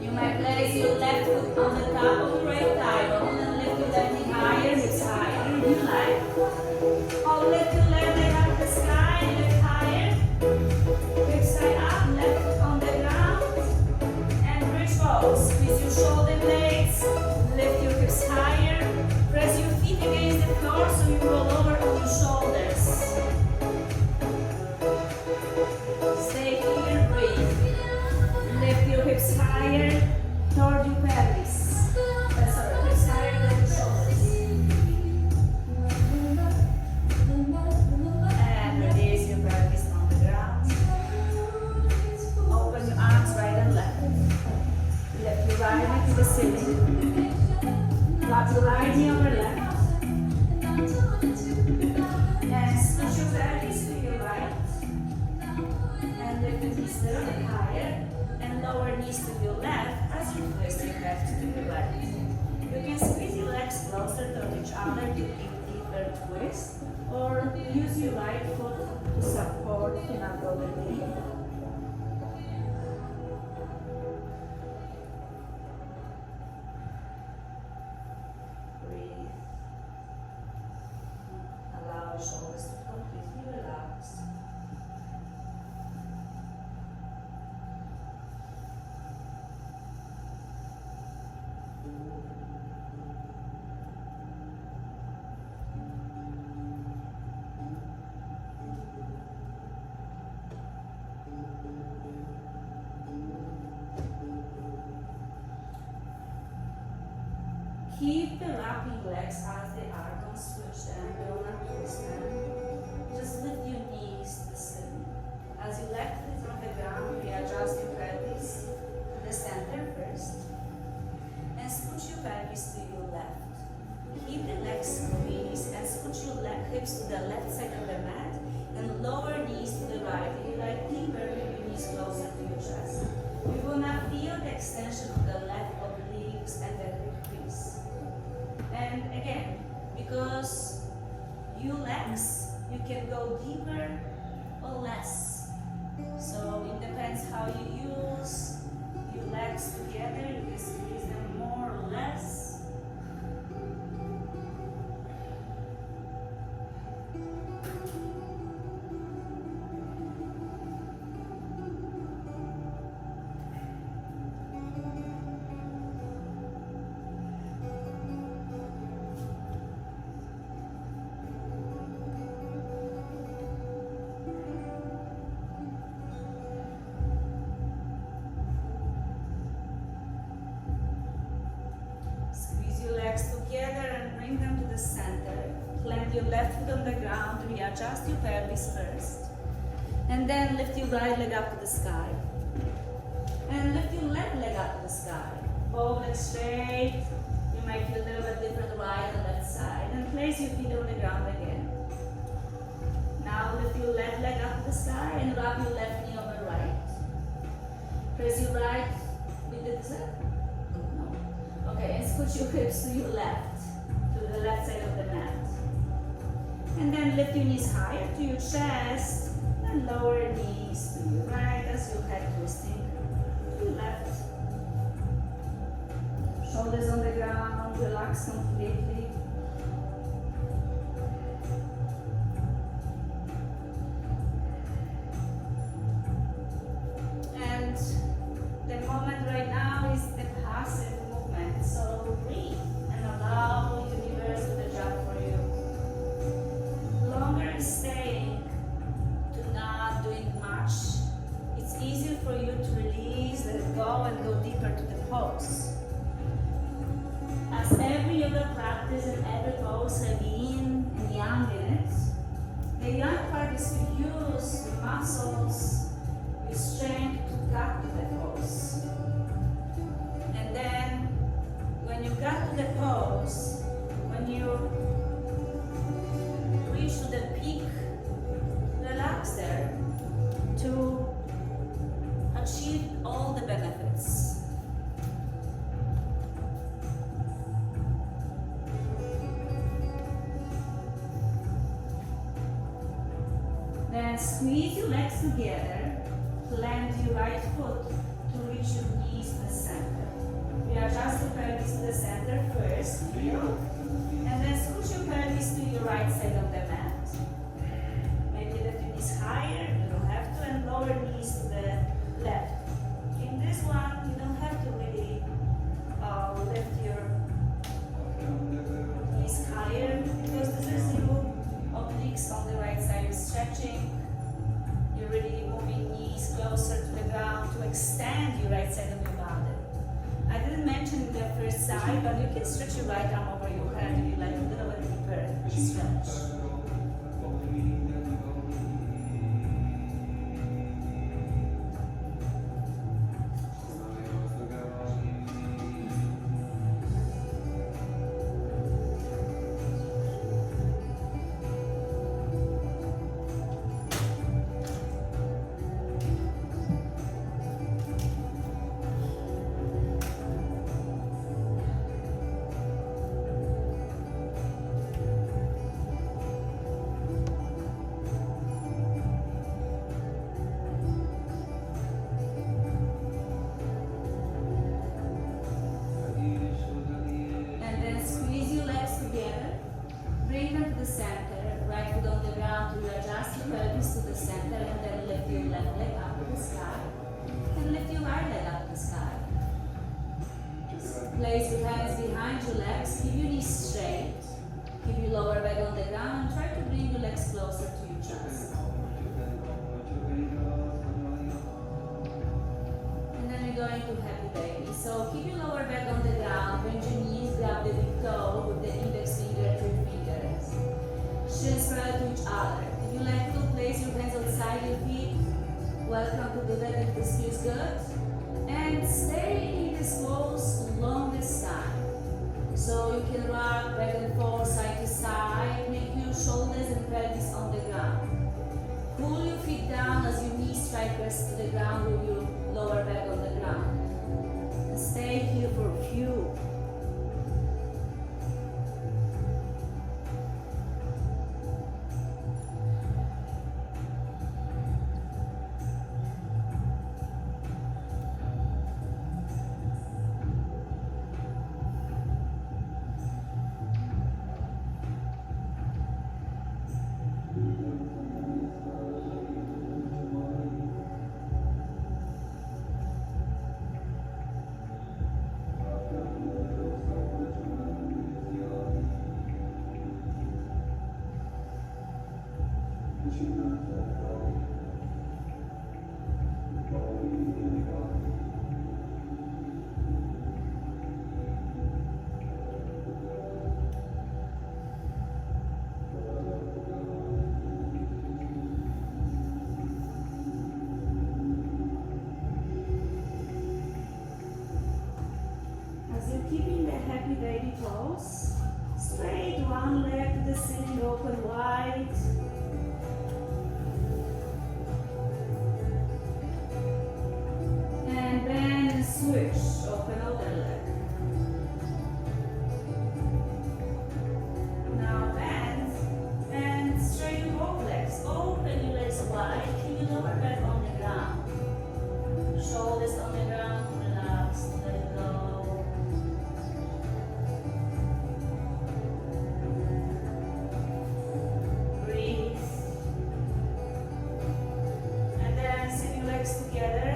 You might place your left foot on the top of the right thigh bone and lift your left knee higher, hips higher if you like. Or lift your left leg up the sky, lift higher. Hips side up, left foot on the ground. And bridge roll. Squeeze your shoulder blades, lift your hips higher. Press your feet against the floor so you roll over on your shoulders. Stay here, breathe. Lift your hips higher toward your pelvis. Sorry, hips higher than your shoulders. And release your pelvis on the ground. Open your arms right and left. Lift your right leg to the ceiling. Drop your right knee over left. And switch your pelvis to your right. And lift the knees a little bit higher. And lower knees to your left as you twist your left to your right. You can squeeze your legs closer to each other to give deeper twist. Or use your right foot to support to not go the knee. Breathe. Allow your shoulders to completely relax. Keep the wrapping legs as they are. Don't switch them, don't twist them. Just lift your knees to the ceiling. As you left it from the ground, readjust your pelvis to the center first. And scooch your pelvis to your left. Keep the legs squeezed and scooch your hips to the left side of the mat and lower knees to the right. If you like deeper, bring your knees closer to your chest. You will now feel the extension of the left obliques and the hip crease. And again, because you legs, you can go deeper or less. So it depends how you use your legs together. You can squeeze them more or less. Together and bring them to the center. Plant your left foot on the ground, readjust your pelvis first. And then lift your right leg up to the sky. And lift your left leg up to the sky. Both legs straight. You might feel a little bit different right and left side. And place your feet on the ground again. Now lift your left leg up to the sky and wrap your left knee on the right. Press your right. We did this? Okay, and scooch your hips to your left, to the left side of the mat. And then lift your knees higher to your chest and lower knees to your right as your head twisting to your left. Shoulders on the ground, relax completely. pose. As every yoga practice and every pose have yin and yang in it, the yang part is to use the muscles, your strength to get to the pose. And then, when you got to the pose, when you reach to the peak, relax there to achieve all the benefits. Then squeeze your legs together, plant your right foot to reach your knees to the center. You adjust the pelvis to the center first, feel, and then scoot your pelvis to your right side of the mat. Maybe lift your knees higher, you don't have to, and lower knees to the left. In this one, you don't have to really lift your knees higher because this is your obliques on the right side. You're stretching, you're really moving knees closer to the ground to extend your right side of your body. I didn't mention the first side, but you can stretch your right arm over your head if you like a little bit deeper stretch. Place your hands behind your legs, keep your knees straight, keep your lower back on the ground, and try to bring your legs closer to your chest. And then we're going to happy baby. So keep your lower back on the ground, bend your knees, grab the big toe with the index finger to your fingers. Shins parallel to each other. If you like to, place your hands outside your feet. Welcome to do that if this feels good. And stay in this pose longest time. So you can rock back and forth, side to side, make your shoulders and pelvis on the ground. Pull your feet down as your knees strike rest to the ground with your lower back on the ground. And stay here for a few. Keeping the happy baby pose, straight one leg to the ceiling, open wide. And bend and switch, open other leg. Now bend and straighten both legs, open your legs wide, keep your lower back on the ground. Shoulders on the ground, relax, let it go. Together.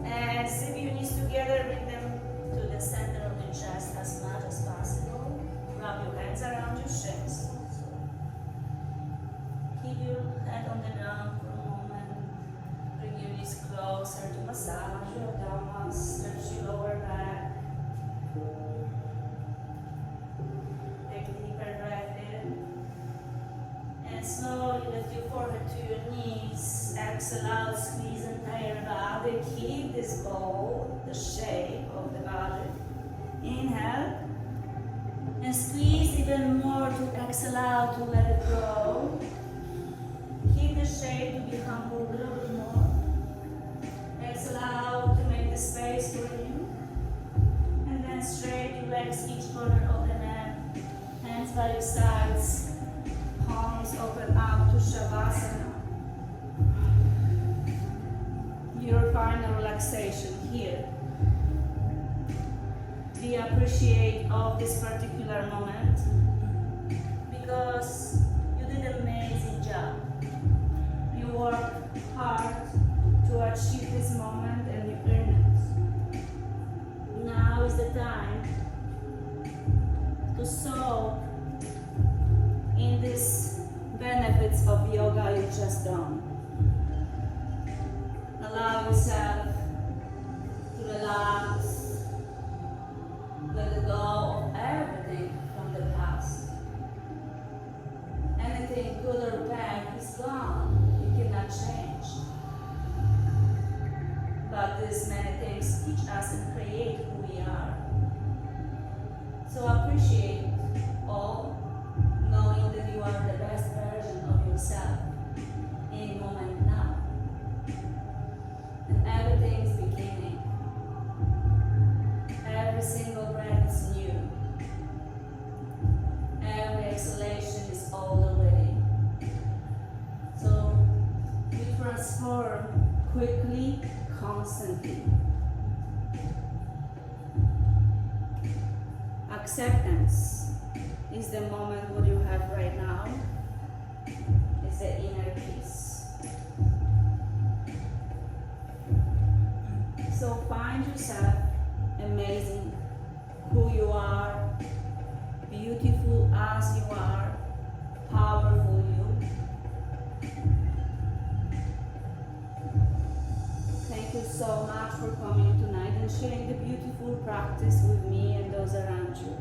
And sink your knees together, bring them to the center of the chest as much as possible. Wrap your hands around your shins. Keep Squeeze closer to massage your abdomen, stretch your lower back. Take a deeper breath in. And slowly lift your forehead to your knees. Exhale out, squeeze entire body. Keep this bowl, the shape of the body. Inhale. And squeeze even more to exhale out, to let it go. Keep the shape to be humble a little bit more. Exhale out to make the space for you. And then straight, relax each corner of the neck. Hands by your sides. Palms open up to Shavasana. Your final relaxation here. We appreciate of this particular moment because you did an amazing job. You worked hard to achieve this moment and you earned it. Now is the time to soak in these benefits of yoga you just done. Allow yourself to relax. Let go of everything from the past. Anything good or bad is gone. You cannot change. But these many things teach us and create who we are. So appreciate all, knowing that you are the best version of yourself in the moment now. And everything is beginning. Every single breath is new. Every exhalation is old already. So you transform quickly, constantly. Acceptance is the moment what you have right now. Is the inner peace. So find yourself amazing, who you are, beautiful as you are, powerful you. Thank you so much for coming tonight and sharing the beautiful practice with me and those around you.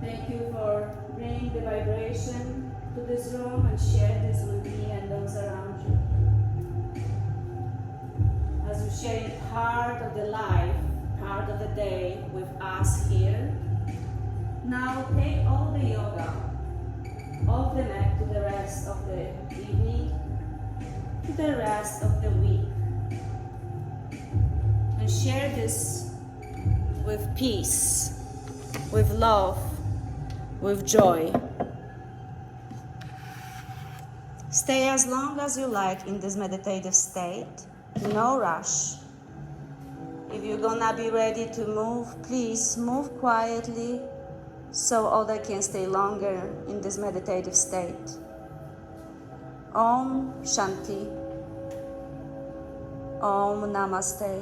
Thank you for bringing the vibration to this room and share this with me and those around you. As you share part of the life, part of the day with us here. Now take all the yoga off the mat to the rest of the evening, to the rest of the week. And share this with peace, with love, with joy. Stay as long as you like in this meditative state, no rush. If you're gonna be ready to move, please move quietly so others can stay longer in this meditative state. Om Shanti. Om Namaste.